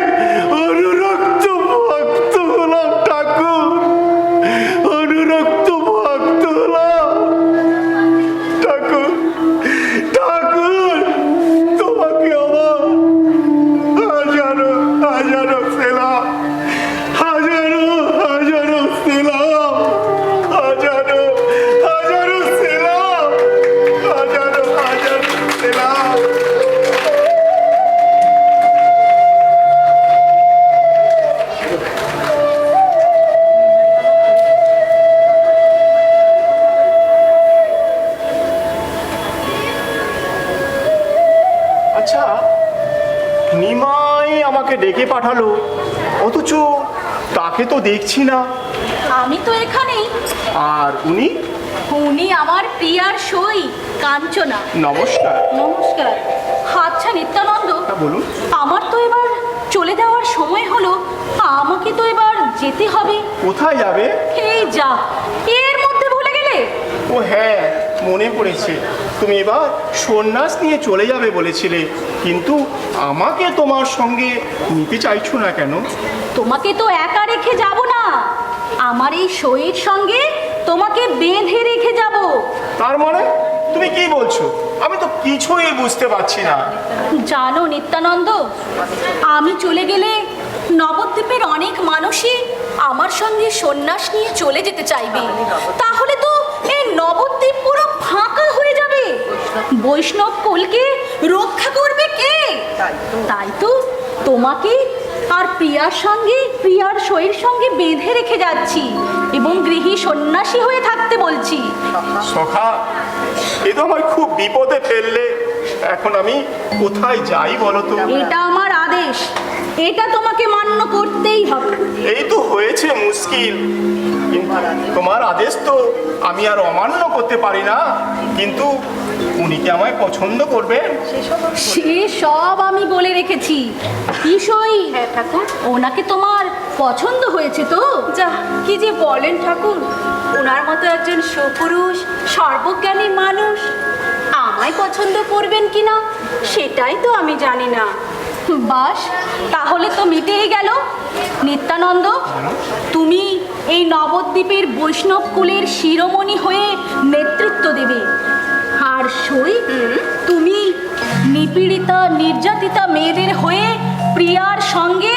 অনুরক্ত ভক্ত হলাম ঠাকুর, অনুরক্ত ভক্ত হলাম ঠাকুর। ঠাকুর, তোমাকে আমার হাজারো হাজারো সেলাম, হাজারো হাজারো সেলাম, হাজারো হাজারো সেলাম, হাজারো হাজারো সেলাম। আচ্ছা, নিমাই আমাকে ডেকে পাঠালো, অথচ তাকে তো দেখছি না। আমি তো এখানেই। আর উনি? উনি আমার প্রিয়ার সই কাঞ্চনা। নমস্কার। নমস্কার। আচ্ছা নিত্যানন্দ, হ্যাঁ, বলুন। আমার তো এবার চলে যাওয়ার সময় হলো, আমাকে তো এবার যেতে হবে। কোথায় যাবে? এই যা, এর মধ্যে ভুলে গেলে? ও হ্যাঁ, মনে পড়েছে, তুমি এবার সন্ন্যাস নিয়ে চলে যাবে বলেছিলে, কিন্তু আমাকে তোমার সঙ্গে নিতে চাইছো না কেন? তোমাকে তো একা রেখে যাব না, আমার এই সইয়ের সঙ্গে তোমাকে বেঁধে রেখে যাব। তার মানে তুমি কি বলছো? আমি তো কিছুই বুঝতে পারছি না। জানো নিত্যানন্দ, আমি চলে গেলে নবদ্বীপের অনেক মানুষই আমার সঙ্গে সন্ন্যাস নিয়ে চলে যেতে চাইবে। তাহলে তো এই নবদ্বীপ পুরো ফাঁকা হয়ে যাবে। বৈষ্ণব কুলকে রক্ষা করবে কে? তাই তো তোমাকে আর প্রিয়ার সঙ্গে, প্রিয়ার সইয়ের সঙ্গে বেঁধে রেখে যাচ্ছি এবং গৃহী সন্ন্যাসী হয়ে থাকতে বলছি। সখা, এ তো আমায় খুব বিপদে ফেললে। এখন আমি কোথায় যাই বলো তো? এটা আমার আদেশ, এটা তোমাকে মান্য করতেই হবে। এই তো হয়েছে মুশকিল, কিন্তু তোমার আদেশ তো আমি আর অমান্য করতে পারি না। কিন্তু উনি কি আমায় পছন্দ করবেন? সে সব আমি বলে রেখেছি। কি সই? হ্যাঁ ঠাকুর। ওনাকে তোমার পছন্দ হয়েছে তো? যা, কি যে বলেন ঠাকুর, ওনার মতো একজন সুপুরুষ, সর্বজ্ঞানী মানুষ আমায় পছন্দ করবেন কিনা সেটাই তো আমি জানি না। বাস, তাহলে তো মিটেই গেল। নিত্যানন্দ, তুমি এই নবদ্বীপের বৈষ্ণব কুলের শিরোমণি হয়ে নেতৃত্ব দেবে। আর সই, তুমি নিপীড়িতা নির্যাতিতা মেয়েদের হয়ে প্রিয়ার সঙ্গে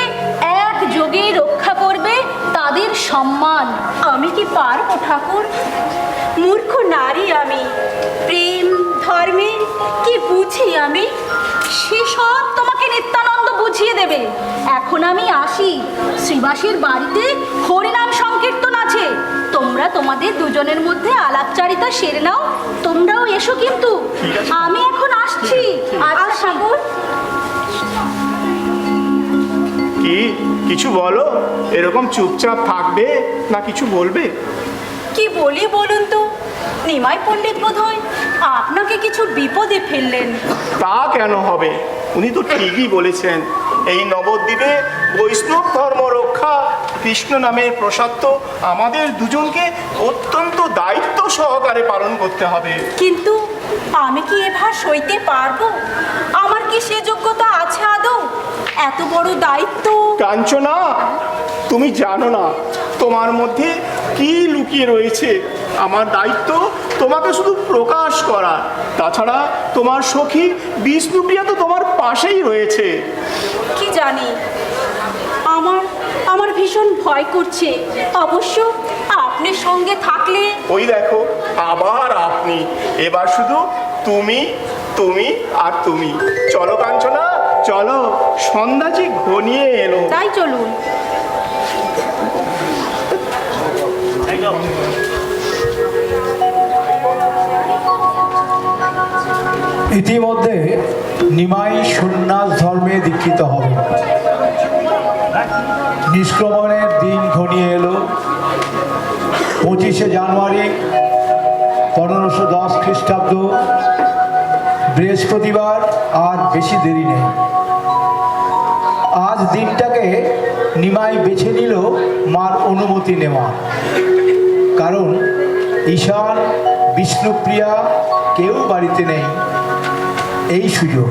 একযোগে রক্ষা করবে তাদের সম্মান। আমি কি পারবো ঠাকুর? মূর্খ নারী আমি, প্রেম ধর্মে কি বুঝি আমি? সেসব তোমাকে নিত্যানন্দ বুঝিয়ে দেবে। এখন আমি আসি, শ্রীবাসীর বাড়িতে হরিনাম সংকীর্তন আছে, তোমরা তোমাদের দুজনের মধ্যে আলাপচারিতা সেরে নাও। তোমরাও এসো কিন্তু, আমি এখন আসছি। আচ্ছা ঠাকুর। কি কিছু বলো? এরকম চুপচাপ থাকবে না কিছু বলবে? কি বলি বলুন তো? নিমাই পণ্ডিত বোধহয় আপনাকে কিছু বিপদে ফেললেন। তা কেন হবে? উনি তো ঠিকই বলেছেন। এই নবদ্বীপে বৈষ্ণব ধর্ম রক্ষা, কৃষ্ণ নামের প্রসাদ তো আমাদের দুজনকে অত্যন্ত দায়িত্ব সহকারে পালন করতে হবে। কিন্তু আমি কি এভার সইতে পারবো? আমার কি সে যোগ্যতা আছে আদৌ? এত বড় দায়িত্ব। কাঞ্চনা, তুমি জানো না তোমার মধ্যে কি লুকিয়ে রয়েছে। আমার দায়িত্ব তোমাকে শুধু প্রকাশ করা। তাছাড়া তোমার সখী বিষ্ণুপ্রিয়া তো তোমার পাশেই রয়েছে। কি জানি, আমার ভীষণ ভয় করছে। অবশ্য আপনি সঙ্গে থাকলে। ওই দেখো, আবার আপনি। এবার শুধু তুমি, তুমি আর তুমি। চলো কাঞ্চনা, চলো, সন্ধ্যা যে ঘনিয়ে এলো। তাই চলুন। ইতিমধ্যে নিমাই সন্ন্যাস ধর্মে দীক্ষিত হবে। নিষ্ক্রমণের দিন ঘনিয়ে এলো। 25শে জানুয়ারি 1510 খ্রিস্টাব্দ, বৃহস্পতিবার। আর বেশি দেরি নেই। আজ দিনটাকে নিমাই বেছে নিল মার অনুমতি নেওয়া, কারণ ঈশান, বিষ্ণুপ্রিয়া কেউ বাড়িতে নেই। এই সুযোগ।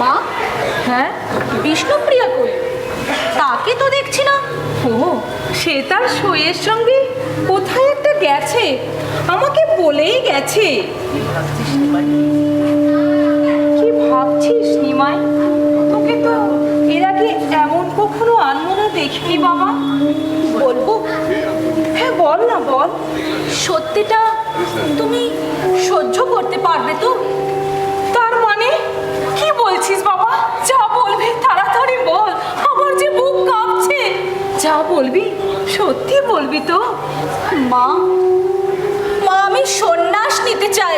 মা, হ্যাঁ, বিষ্ণুপ্রিয়া কই? তাকে তো দেখছি না। ও, সে তার সইয়ের সঙ্গে কোথায় একটা গেছে, আমাকে বলেই গেছে। কি ভাবছিস নিমাই? তোকে তো এর আগে এমন কখনো আনমনা দেখিনি বাবা। বলবো? হ্যাঁ বল না, বল। সত্যিটা তুমি সহ্য করতে পারবে তো? তার মানে কি বলছিস বাবা? যা বলবি তাড়াতাড়ি বল, আমার যে বুক কাঁপছে। যা বলবি সত্যি বলবি তো? মা, মা, আমি সন্ন্যাস নিতে চাই।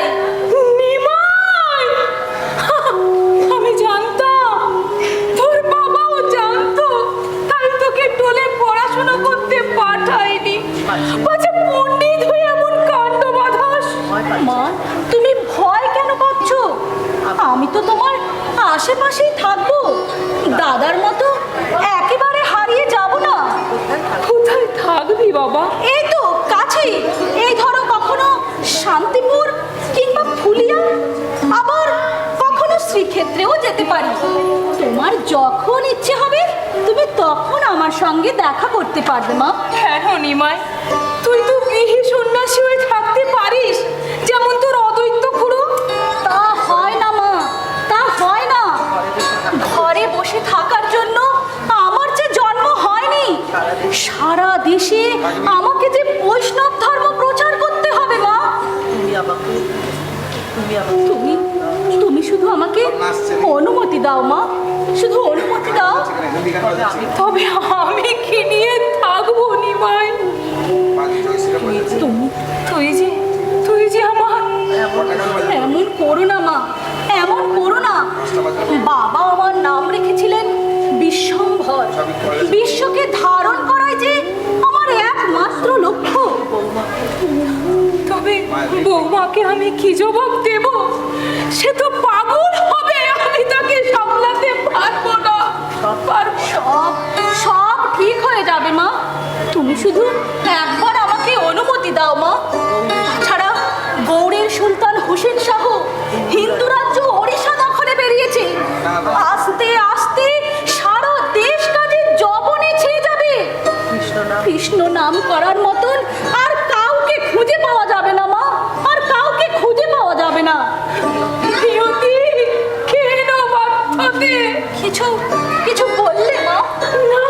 নিমাই, আমি জানতাম তোর বাবাও জানতো, তাই তোকে টোলে পড়াশোনা করতে পাঠায়নি। বাচ্চা পণ্ডিত হয়ে এমন কাণ্ড বাঁধাস। মা, তুমি ভয় কেন পাচ্ছ? আমি তো তোমার আশেপাশেই থাকবো। দাদার মতো একেবারে হারিয়ে যাব না। কোথায় থাকবি বাবা? এই তো কাছেই। এই ধরো কখনো শান্তিপুর কিংবা ফুলিয়া, আবার কখনো শ্রীক্ষেত্রেও যেতে পারি। তোমার যখন ইচ্ছে হবে তুমি তখন আমার সঙ্গে দেখা করতে পারবে মা। কেন নিমাই, তুই তো গৃহী সন্ন্যাসী হয়ে থাকতে পারিস, যেমন তোর অদ্বৈত খুড়ো। তা হয় না মা, তা হয় না। ঘরে বসে থাকার জন্য আমার যে জন্ম হয়নি। সারা দেশে আমাকে যে বৈষ্ণব ধর্ম প্রচার করতে হবে মা। তুমি তুমি শুধু আমাকে অনুমতি দাও মা, শুধু অনুমতি দাও। তবে আমি কি নিয়ে থাকবো নিমাই? তুই যে আমার। এমন করো না মা, এমন করো না। বাবা আমার নাম রেখেছিলেন বিশ্বম্ভর। বিশ্বকে ধারণ করাই যে আমার একমাত্র লক্ষ্য। তবে বৌমাকে আমি কি জবাব দেব? সে তো পাগল হবে, আমি তাকে সামলাতে পারবো না। সব সব ঠিক হয়ে যাবে মা, তুমি শুধু একবার আমাকে অনুমতি দাও মা। ছাড়া গৌড়ের সুলতান হোসেন শাহ হিন্দু রাজ্য ওড়িশা দখলে বেরিয়েছে। আস্তে আস্তে সারা দেশ কাজে জবনে ছেয়ে যাবে। কৃষ্ণ নাম করার মতন আর কাউকে খুঁজে পাওয়া যাবে না মা, আর কাউকে খুঁজে পাওয়া যাবে না। কিছু কিছু বললে মা? না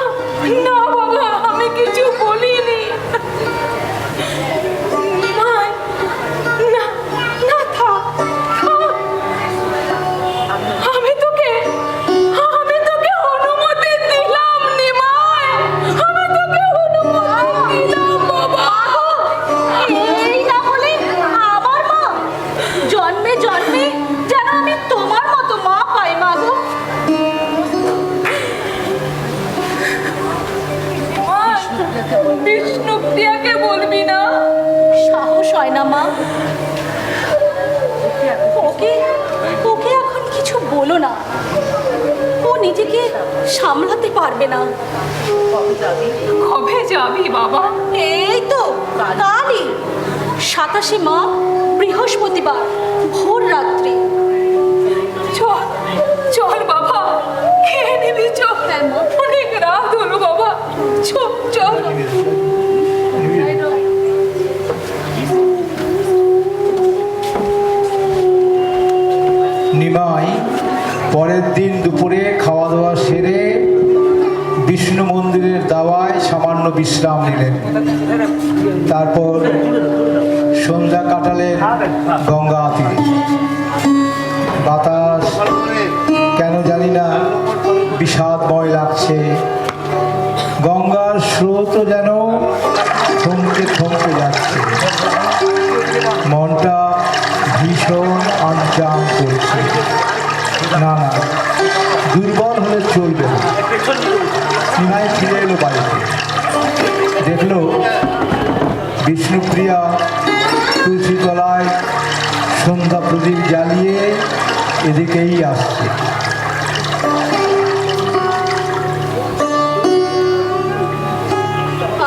না বাবা, আমি কিছু বলিনি। না না, থাক। আমি তোকে অনুমতি দিলাম নিমাই, আমি তোকে অনুমতি দিলাম বাবা। এই না হলে আমার মা, জন্মে জন্মে যেন আমি তোমার মতো মা পাই মা গো। বিষ্ণুপ্রিয়াকে বলবি না? সাহস হয় না মা। ওকে এখন কিছু বলো না, ও নিজেকে সামলাতে পারবে না। কবে যাবি বাবা? এই তো কালই, 27শে মাঘ, বৃহস্পতিবার, ভোর রাত্রি। চল চল বাবা, খেয়ে নিবি। চল, অনেক রাত হলো বাবা। চল চল। নিমাই পরের দিন দুপুরে খাওয়া দাওয়া সেরে বিষ্ণু মন্দিরের দাওয়ায় সামান্য বিশ্রাম নিলেন। তারপর সন্ধ্যা কাটালেন গঙ্গা তীরে। বাতাস কেন জানি না বিষাদময় লাগছে। গঙ্গার স্রোত যেন থমকে এসেছে। না না, দুর্বল হলে চলবে না। নিমাই ফিরে এলো বাড়িতে, দেখলো বিষ্ণুপ্রিয়া তুলসী তলায় সন্ধ্যা প্রদীপ জ্বালিয়ে এদিকেই আসছে।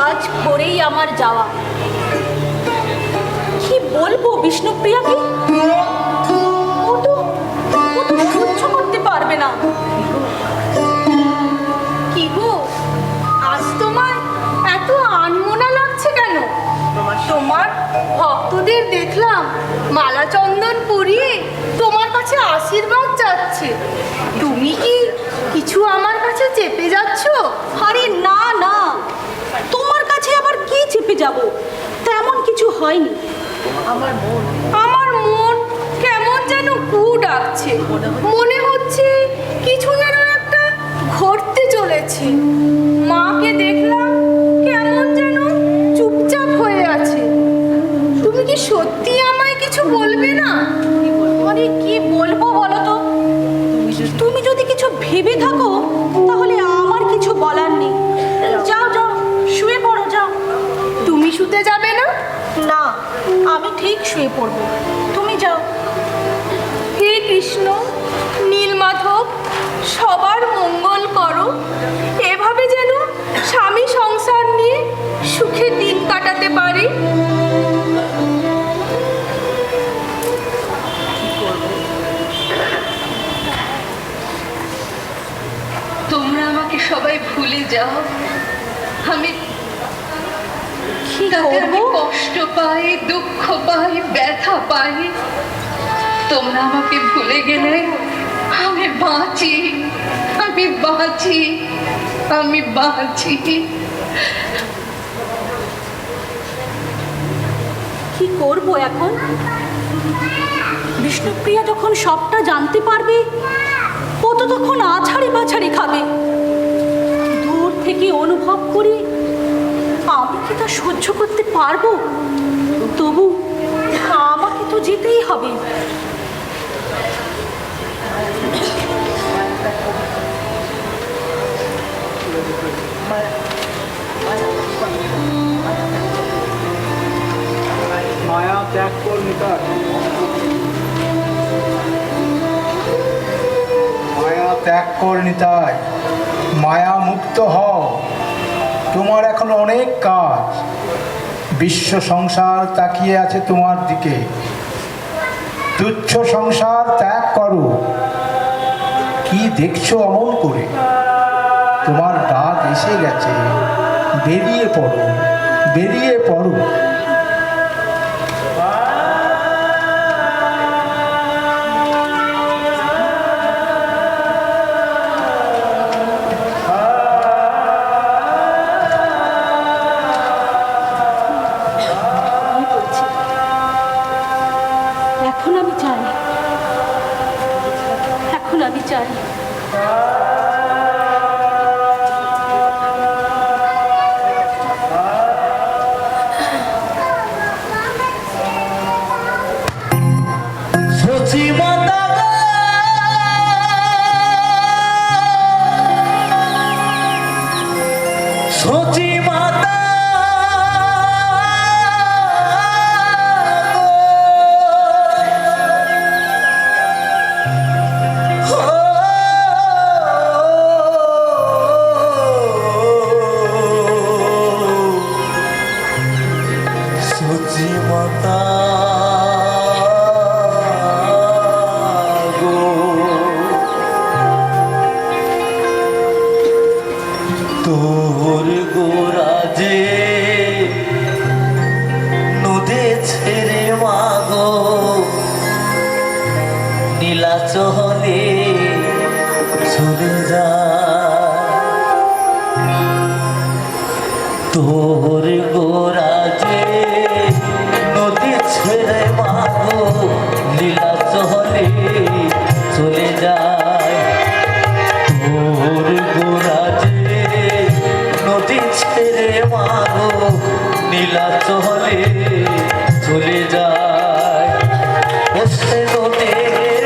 আজ ভোরেই আমার যাওয়া। কি বলবো বিষ্ণুপ্রিয়াকে? ও তো সহ্য করতে পারবে না। কি গো, আজ তোমার এত আনমনা লাগছে কেন? তোমার ভক্তদের দেখলাম মালা চন্দন পরিয়ে তোমার কাছে আশীর্বাদ চাচ্ছে। তুমি কি কিছু আমার কাছে চেপে যাচ্ছ? আরে না না, তোমার কাছে আবার কি চেপে যাব? তেমন কিছু হয়নি। আমার মন কেমন যেন কু ডাকছে। মনে হচ্ছে কিছু যেন একটা ঘটতে চলেছে। মাকে দেখলাম কেমন যেন চুপচাপ হয়ে আছে। তুমি কি সত্যি আমায় কিছু বলবে না? আরে কি বলবো বলো তো? তুমি যদি কিছু ভেবে থাকো তাহলে আমার কিছু বলার নেই। যাও যাও, শুয়ে পড়ো, যাও। তুমি শুতে যাবে না? না, আমি ঠিক শুয়ে পড়বো, তুমি যাও। হে কৃষ্ণ, নীলমাধব, সবার মঙ্গল করো। এভাবে যেন স্বামী সংসার নিয়ে সুখে দিন কাটাতে পারি। তোমরা আমাকে সবাই ভুলে যাও। আমি তাতে আমি কষ্ট পাই, দুঃখ পাই, ব্যথা পাই। তোমরা আমাকে ভুলে গেলে আমি বাঁচি, আমি বাঁচি, আমি বাঁচি। কি করব এখন? বিষ্ণুপ্রিয়া যখন সবটা জানতে পারবে, ও তো তখন আছাড়ি বাছাড়ি খাবে। দূর থেকে অনুভব করি আমি কি তা সহ্য করতে পারবো? তবু আমাকে তো যেতেই হবে। মায়া ত্যাগ কর নিতাই, মায়া ত্যাগ কর নিতাই, মায়া মুক্ত হও। তোমার এখন অনেক কাজ। বিশ্ব সংসার তাকিয়ে আছে তোমার দিকে। তুচ্ছ সংসার ত্যাগ করো। কি দেখছো অমন করে? তোমার ডাক এসে গেছে, বেরিয়ে পড়ো, বেরিয়ে পড়ো। এখন আমি চাই, এখন আমি চাই তোর গোরাজে নদে ছেড়ে মাগো নীলাচলে চলে যা। তোর গোরাজে নদী ছেড়ে মাগো নীলাচলে চলে যায়। তোর গোরাজে নদী ছেড়ে মাগো নীলাচলে চলে যায়। ও সে নদীর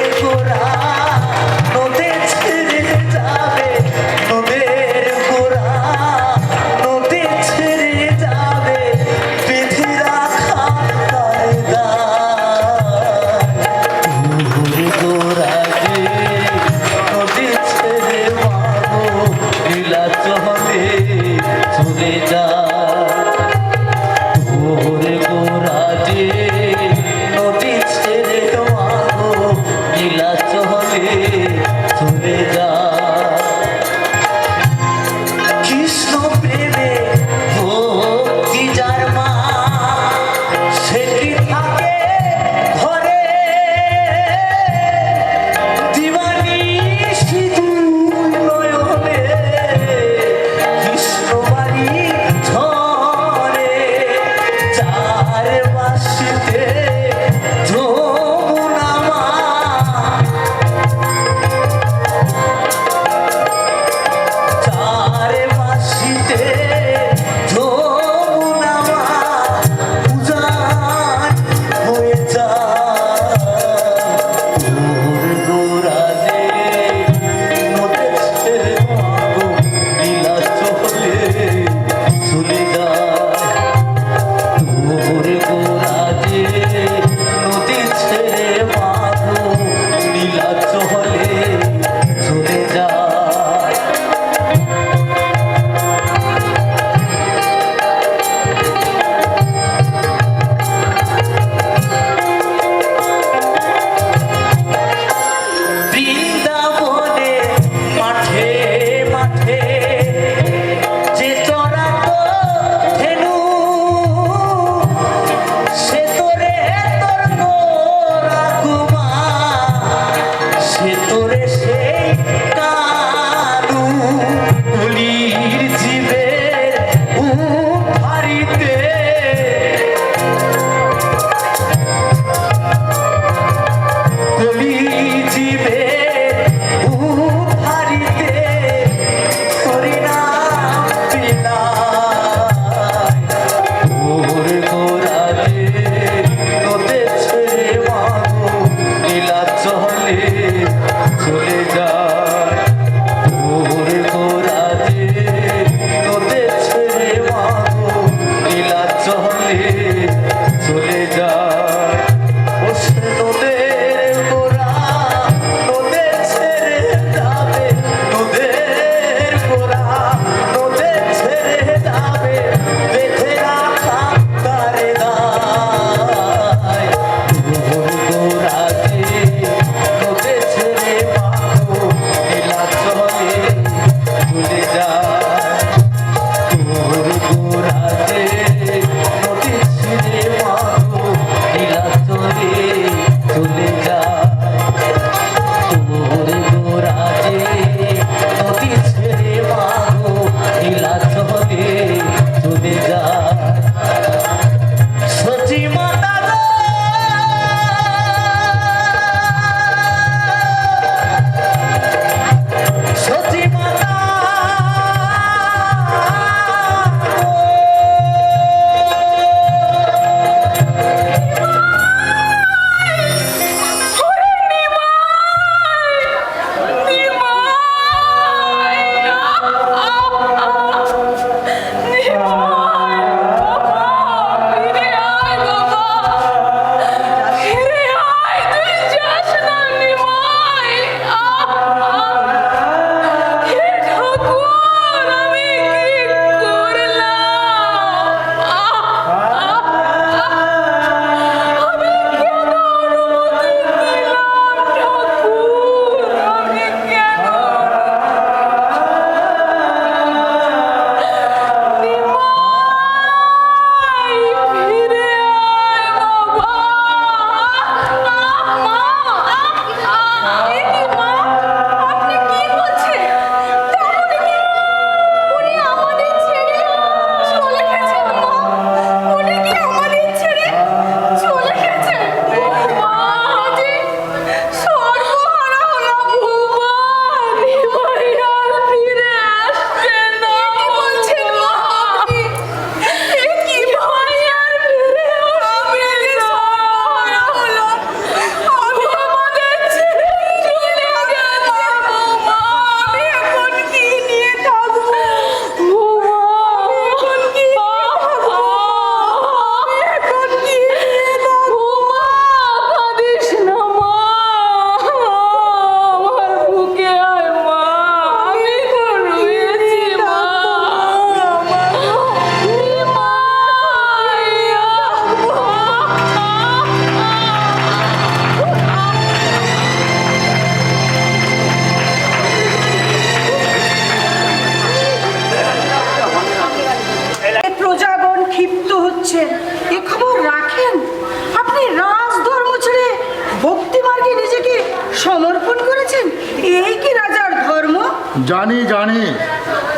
জানি জানি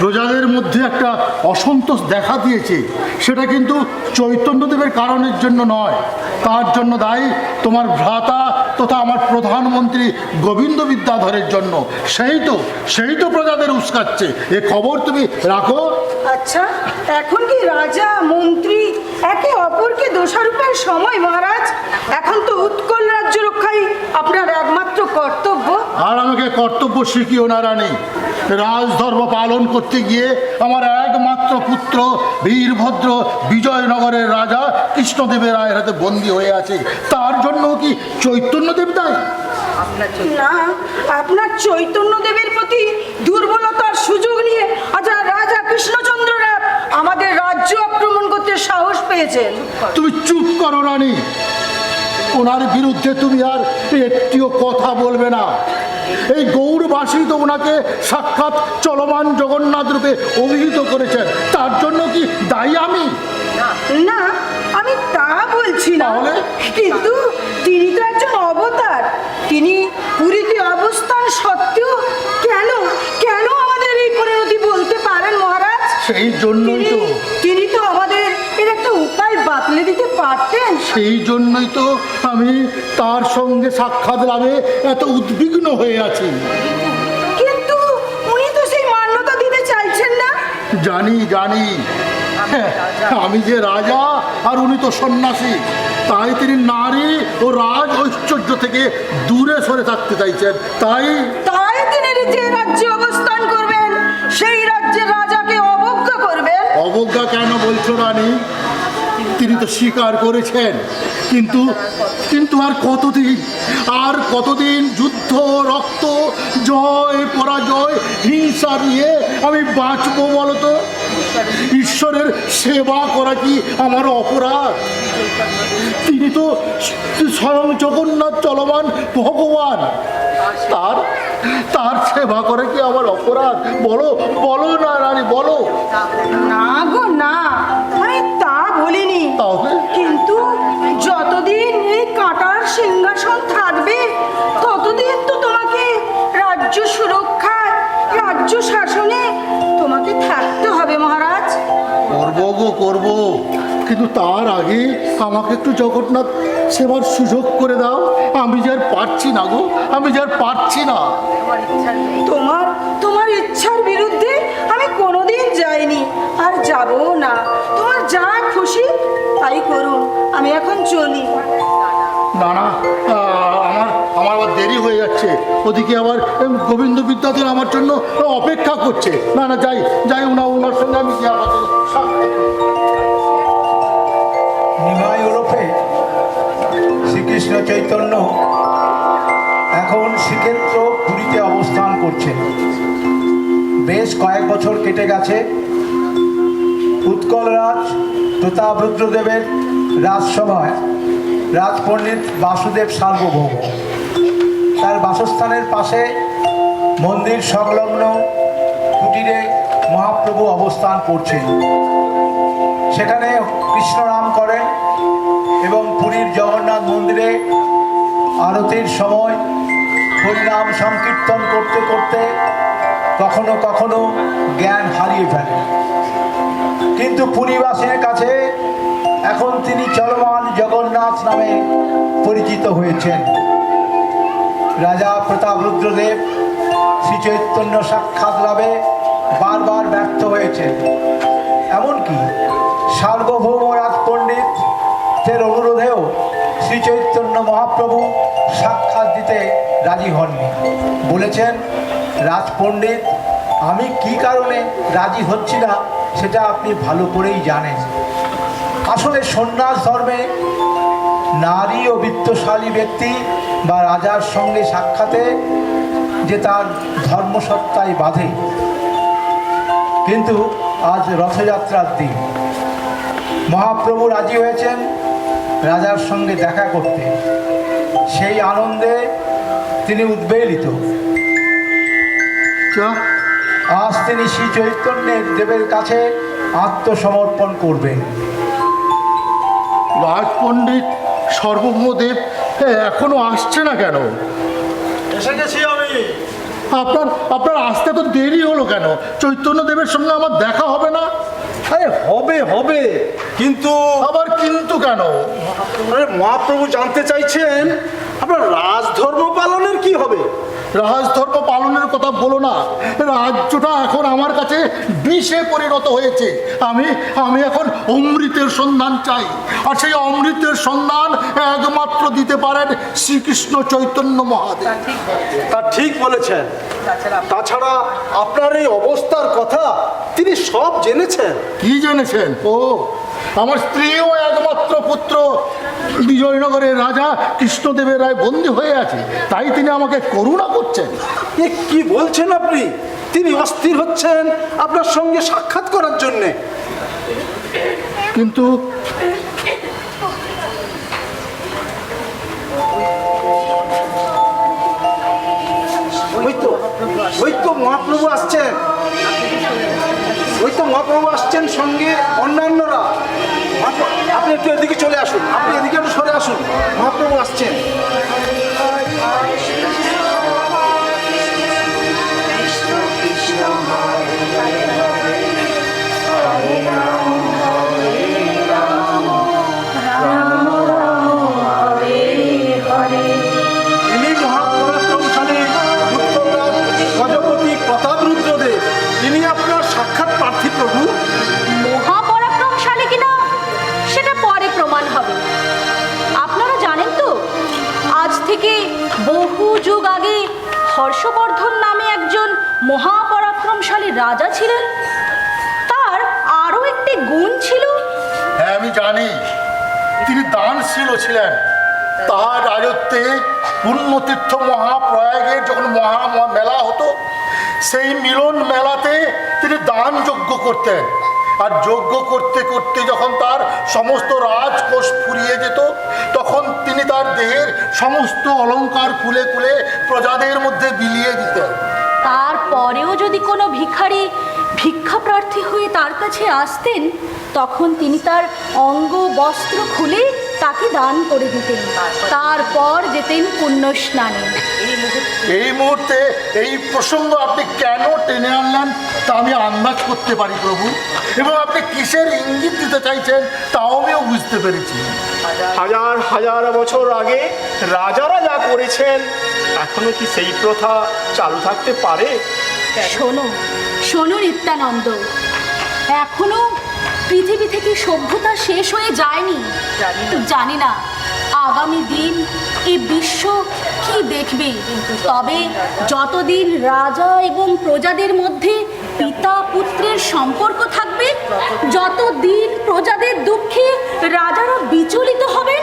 প্রজাদের মধ্যে একটা অসন্তোষ দেখা দিয়েছে, সেটা কিন্তু চৈতন্যদেবের কারণের জন্য নয়, তার জন্য দায়ী তোমার ভ্রাতা তথা আমার প্রধানমন্ত্রী গোবিন্দ বিদ্যাধরের জন্য। সেই তো প্রজাদের উস্কাচ্ছে, এ খবর তুমি রাখো। আচ্ছা, এখন কি রাজা মন্ত্রী একে অপরকে দোষারোপের সময় মহারাজ? এখন তো উৎকল রাজ্য রক্ষাই আপনার একমাত্র কর্তব্য। আর আমাকে কর্তব্য শিখিও না রানী। রাজধর্ম পালন করতে গিয়ে আমার একমাত্র পুত্র বীরভদ্র বিজয়নগরের রাজা কৃষ্ণদেবের রায়ের হাতে বন্দী হয়ে আছে, তার জন্য কি চৈতন্যদেব দায়ী? না, আপনার চৈতন্যদেবের প্রতি দুর্বলতার সুযোগ নিয়ে আজ রাজা কৃষ্ণচন্দ্র রায় আমাদের রাজ্য আক্রমণ করতে সাহস পেয়েছেন। তুমি চুপ করো রানী, ওনার বিরুদ্ধে তুমি আর একটিও কথা বলবে না। এই গৌড়বাসী তো ওনাকে সাক্ষাৎ চলমান জগন্নাথ রূপে অভিহিত করেছেন, তার জন্য কি দায়ী আমি? না, আমি তা বলছি না, কিন্তু তিনি তো একজন অবতার। তিনি পুরীতে অবস্থান সত্ত্বেও কেন আমাদের এই পরিণতি বলতে পারেন মহারাজ? সেই জন্যই তো তিনি তো আমাদের এর একটা উপায় বাতলে বলে দিতে পারতেন। সেই জন্যই তো আমি তার সঙ্গে সাক্ষাৎ লাভে এত উদ্বিগ্ন হয়ে আছি। কিন্তু উনি তো সেই মান্যতা দিতে চাইছেন না। জানি জানি, হ্যাঁ, আমি যে রাজা আর উনি তো সন্ন্যাসী, তাই তিনি নারী ও রাজ ঐশ্বর্য থেকে দূরে সরে থাকতে চাইছেন। তাই তিনি যে রাজ্যে অবস্থান করবেন সেই রাজ্যের রাজাকে অবজ্ঞা করবেন। অবজ্ঞা কেন বলছো রানী? তিনি তো স্বীকার করেছেন, কিন্তু কিন্তু আর কতদিন যুদ্ধ, রক্ত, জয় পরাজয়, হিংসা নিয়ে আমি বাঁচবো বলো তো? ঈশ্বরের সেবা করা কি আমার অপরাধ? তিনি তো স্বয়ং জগন্নাথ চলমান ভগবান, তার সেবা করা কি আমার অপরাধ? বলো বলো না রানী, বলো। না গো না, আমি তা বলিনি। তাহলে? কিন্তু যতদিন এই কাঁটার সিংহাসন থাকবে ততদিন তো তোমাকে রাজ্য সুরক্ষায়, রাজ্য শাসনে তোমাকে থাকতে হবে মহারাজ। করবো গো করবো, কিন্তু তার আগে আমাকে একটু জগন্নাথ সেবার সুযোগ করে দাও। আমি যে আর পারছি না গো, আমি যে আর পারছি না। তোমার ইচ্ছার বিরুদ্ধে আমি কোনোদিন যাইনি, আর যাবো না। তোমার যা খুশি তাই করুন, আমি এখন চলি। না না, আমার আবার দেরি হয়ে যাচ্ছে। ওদিকে আবার গোবিন্দ বিদ্যাধর আমার জন্য অপেক্ষা করছে। না না, যাই ওনার সঙ্গে আমি গিয়ে আমাদের নিমাই ওরফে শ্রীকৃষ্ণ চৈতন্য এখন শ্রীক্ষেত্র পুরীতে অবস্থান করছেন। বেশ কয়েক বছর কেটে গেছে। উৎকলরাজ প্রতাপরুদ্রদেবের রাজসভায় রাজপণ্ডিত বাসুদেব সার্বভৌম তার বাসস্থানের পাশে মন্দির সংলগ্ন কুটিরে মহাপ্রভু অবস্থান করছেন। সেখানে কৃষ্ণনাম করেন এবং পুরীর জগন্নাথ মন্দিরে আরতির সময় হরিনাম সংকীর্তন করতে করতে কখনো কখনো জ্ঞান হারিয়ে ফেলেন। কিন্তু পুরীবাসীর কাছে এখন তিনি চলমান জগন্নাথ নামে পরিচিত হয়েছেন। রাজা প্রতাপরুদ্রদেব শ্রীচৈতন্য সাক্ষাৎ লাভে বারবার ব্যর্থ হয়েছেন। এমনকি সার্বভৌম রাজপণ্ডিতের অনুরোধেও শ্রীচৈতন্য মহাপ্রভু সাক্ষাৎ দিতে রাজি হননি। বলেছেন, রাজপণ্ডিত, আমি কি কারণে রাজি হচ্ছি না সেটা আপনি ভালো করেই জানেন। আসলে সন্ন্যাস ধর্মে নারী ও বিত্তশালী ব্যক্তি বা রাজার সঙ্গে সাক্ষাতে যে তার ধর্মসত্তায় বাধে। কিন্তু আজ রথযাত্রার দিন মহাপ্রভু রাজি হয়েছেন রাজার সঙ্গে দেখা করতে। সেই আনন্দে তিনি উদ্বেলিত। আজ তিনি শ্রী চৈতন্যের দেবের কাছে আত্মসমর্পণ করবেন। রাজপণ্ডিত সর্বভৌমদেব এখনো আসছে না কেন? এসে গেছি আমি। আপনার আসতে তো দেরি হলো কেন? চৈতন্যদেবের সঙ্গে আমার দেখা হবে না? আরে হবে, কিন্তু আবার কিন্তু কেন? আরে মহাপ্রভু জানতে চাইছেন আপনার রাজধর্ম পালনের কি হবে। রাজধর্ম পালনের কথা বলো না। রাজ্যটা এখন আমার কাছে বিষে পরিণত হয়েছে। আমি এখন অমৃতের সন্ধান চাই, আর সেই অমৃতের সন্ধান একমাত্র দিতে পারেন শ্রীকৃষ্ণ চৈতন্য মহাদেব। তা ঠিক বলেছেন। তাছাড়া আপনার এই অবস্থার কথা তিনি সব জেনেছেন। কি জেনেছেন? ও, আমার স্ত্রীও একমাত্র পুত্র বিজয়নগরের রাজা কৃষ্ণদেবের রায় বন্দী হয়ে আছে, তাই তিনি আমাকে করুণা করছেন। এ কি বলছেন আপনি? তিনি অস্থির হচ্ছেন আপনার সঙ্গে সাক্ষাৎ করার জন্যে। কিন্তু ওই তো মহাপ্রভু আসছেন। সঙ্গে অন্যান্যরা। আপনি একটু এদিকে চলে আসুন, আপনি এদিকে একটু সরে আসুন, মহাপ্রভু আসছেন। হর্ষবর্ধন নামে একজন মহাপরাক্রমশালী রাজা ছিলেন। তার আরও একটি গুণ ছিল। হ্যাঁ, আমি জানি তিনি দানশীল ছিলেন। তার রাজত্বে পুণ্যতীর্থ মহাপ্রয়াগের যখন মেলা হতো, সেই মিলন মেলাতে তিনি দান যজ্ঞ করতেন। আর যজ্ঞ করতে করতে যখন তার সমস্ত রাজকোষ ফুরিয়ে যেত, তখন তিনি তার দেহের সমস্ত অলংকার খুলে খুলে প্রজাদের মধ্যে বিলিয়ে দিতেন। তারপরেও যদি কোনো ভিখারি ভিক্ষা প্রার্থী হয়ে তার কাছে আসতেন, তখন তিনি তার অঙ্গ বস্ত্র খুলে তাকে দান করে দিতেন। তারপর যেতেন পুণ্য স্নানে। এই মুহূর্তে এই প্রসঙ্গ আপনি কেন টেনে আনলেন তা আমি আন্দাজ করতে পারি প্রভু, এবং আপনি কিসের ইঙ্গিত দিতে চাইছেন তাও আমিও বুঝতে পেরেছি। হাজার হাজার বছর আগে রাজারা যা করেছেন, এখনো কি সেই প্রথা চালু থাকতে পারে? শোনো শোনো নিত্যানন্দ, এখনো পৃথিবী থেকে সভ্যতা শেষ হয়ে যায়নি। জানি না আগামী দিন এই বিশ্ব কি দেখবে, তবে যতদিন রাজা এবং প্রজাদের মধ্যে পিতা পুত্রের সম্পর্ক থাকবে, যতদিন প্রজাদের দুঃখে রাজারা বিচলিত হবেন,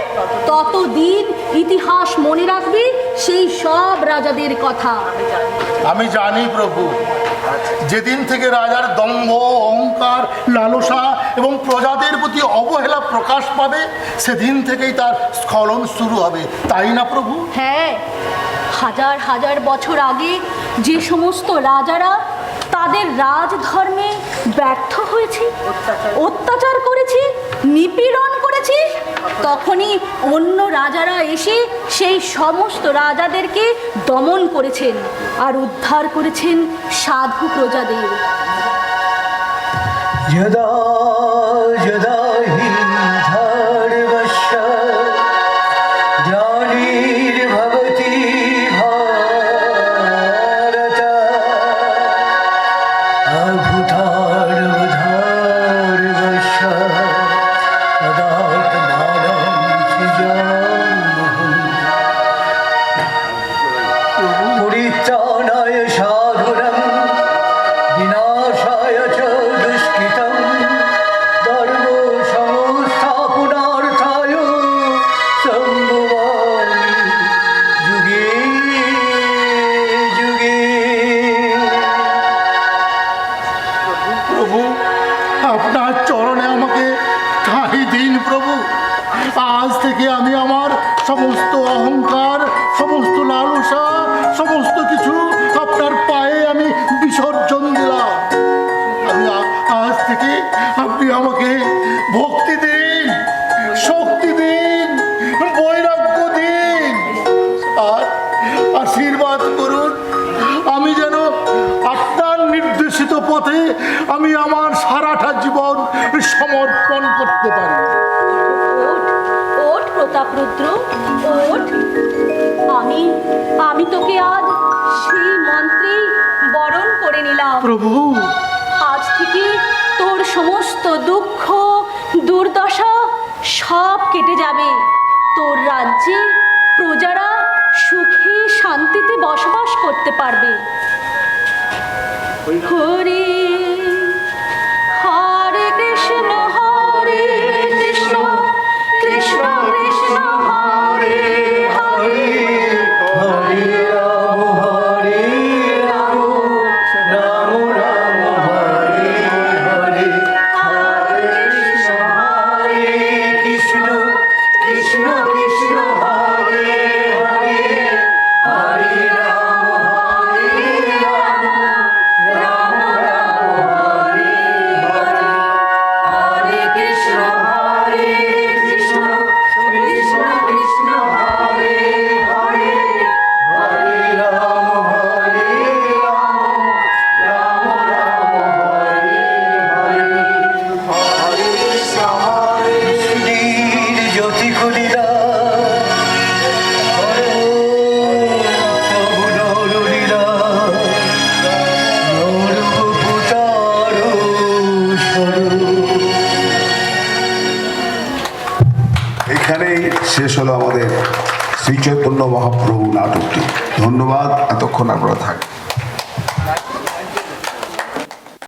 ততদিন ইতিহাস মনে রাখবে সেই সব রাজাদের কথা। আমি জানি প্রভু, যেদিন থেকে রাজার দম্ভ, অহংকার, লালসা এবং প্রজাদের প্রতি অবহেলা প্রকাশ পাবে, সেদিন থেকেই তার স্খলন শুরু হবে, তাই না প্রভু? হ্যাঁ, হাজার হাজার বছর আগে যে সমস্ত রাজারা তাদের রাজধর্মে ব্যর্থ হয়েছে, অত্যাচার করেছে, নিপীড়ন করেছে, তখনই অন্য রাজারা এসে সেই সমস্ত রাজাদেরকে দমন করেছেন আর উদ্ধার করেছেন সাধু প্রজাদের। যদা যদা হি ধর্মস্য গ্লানির্ভবতি ভারত অভূতার্বধর্মস্য তদাত্মাनं সৃজাম্যহम् পরিত্রাণায় সাধুনাং বিনাশায় চ দুষ্কৃতং ধর্ম সংস্থাপনার্থায় সম্ভবামি যুগে যুগে। প্রভু, আপনার চরণে আমাকে ঠাঁই দিন প্রভু। আজ থেকে আমি আমার সমস্ত অহংকার, সমস্ত লালসা, সমস্ত কিছু আপনার পায়ে আমি বিসর্জন দিলাম। আমি আজ থেকে আপনি আমাকে ভক্তি দিন, শক্তি দিন, বৈরাগ্য দিন, আর আশীর্বাদ করুন আমি যেন আপনার নির্দেশিত পথে আমি আমার সারাটা জীবন সমর্পণ করতে পারি। ওঠ ওঠ প্রতাপরুদ্র, ওঠ। আমি তোকে আজ সেই মন্ত্রেই বরণ করে নিলাম। প্রভু, আজ থেকে তোর সমস্ত দুঃখ দুর্দশা সব কেটে যাবে। তোর রাজ্যে প্রজারা সুখে শান্তিতে বসবাস করতে পারবে। হরে হরে কৃষ্ণ, হরে কৃষ্ণ, কৃষ্ণ কৃষ্ণ হরে হরে, হরে রাম হরে রাম রাম রাম হরে হরে, হরে কৃষ্ণ হরে কৃষ্ণ কৃষ্ণ কৃষ্ণ হরে হরে, হরে রাম হরে রাম রাম রাম হরে হরে, হরে কৃষ্ণ হরে কৃষ্ণ কৃষ্ণ কৃষ্ণ হরে হরে, হরে রাম হরে রাম রাম রাম হরে হরে, হরে কৃষ্ণ হরে কৃষ্ণের জ্যোতি খুলিলা প্রভু নরলীলা নরভূতার স্বরূপ। এখানেই শেষ হলো আমাদের শ্রী চৈতন্য মহাপ্রভু নাটকটি। ধন্যবাদ, এতক্ষণ আপনারা থাকবেন।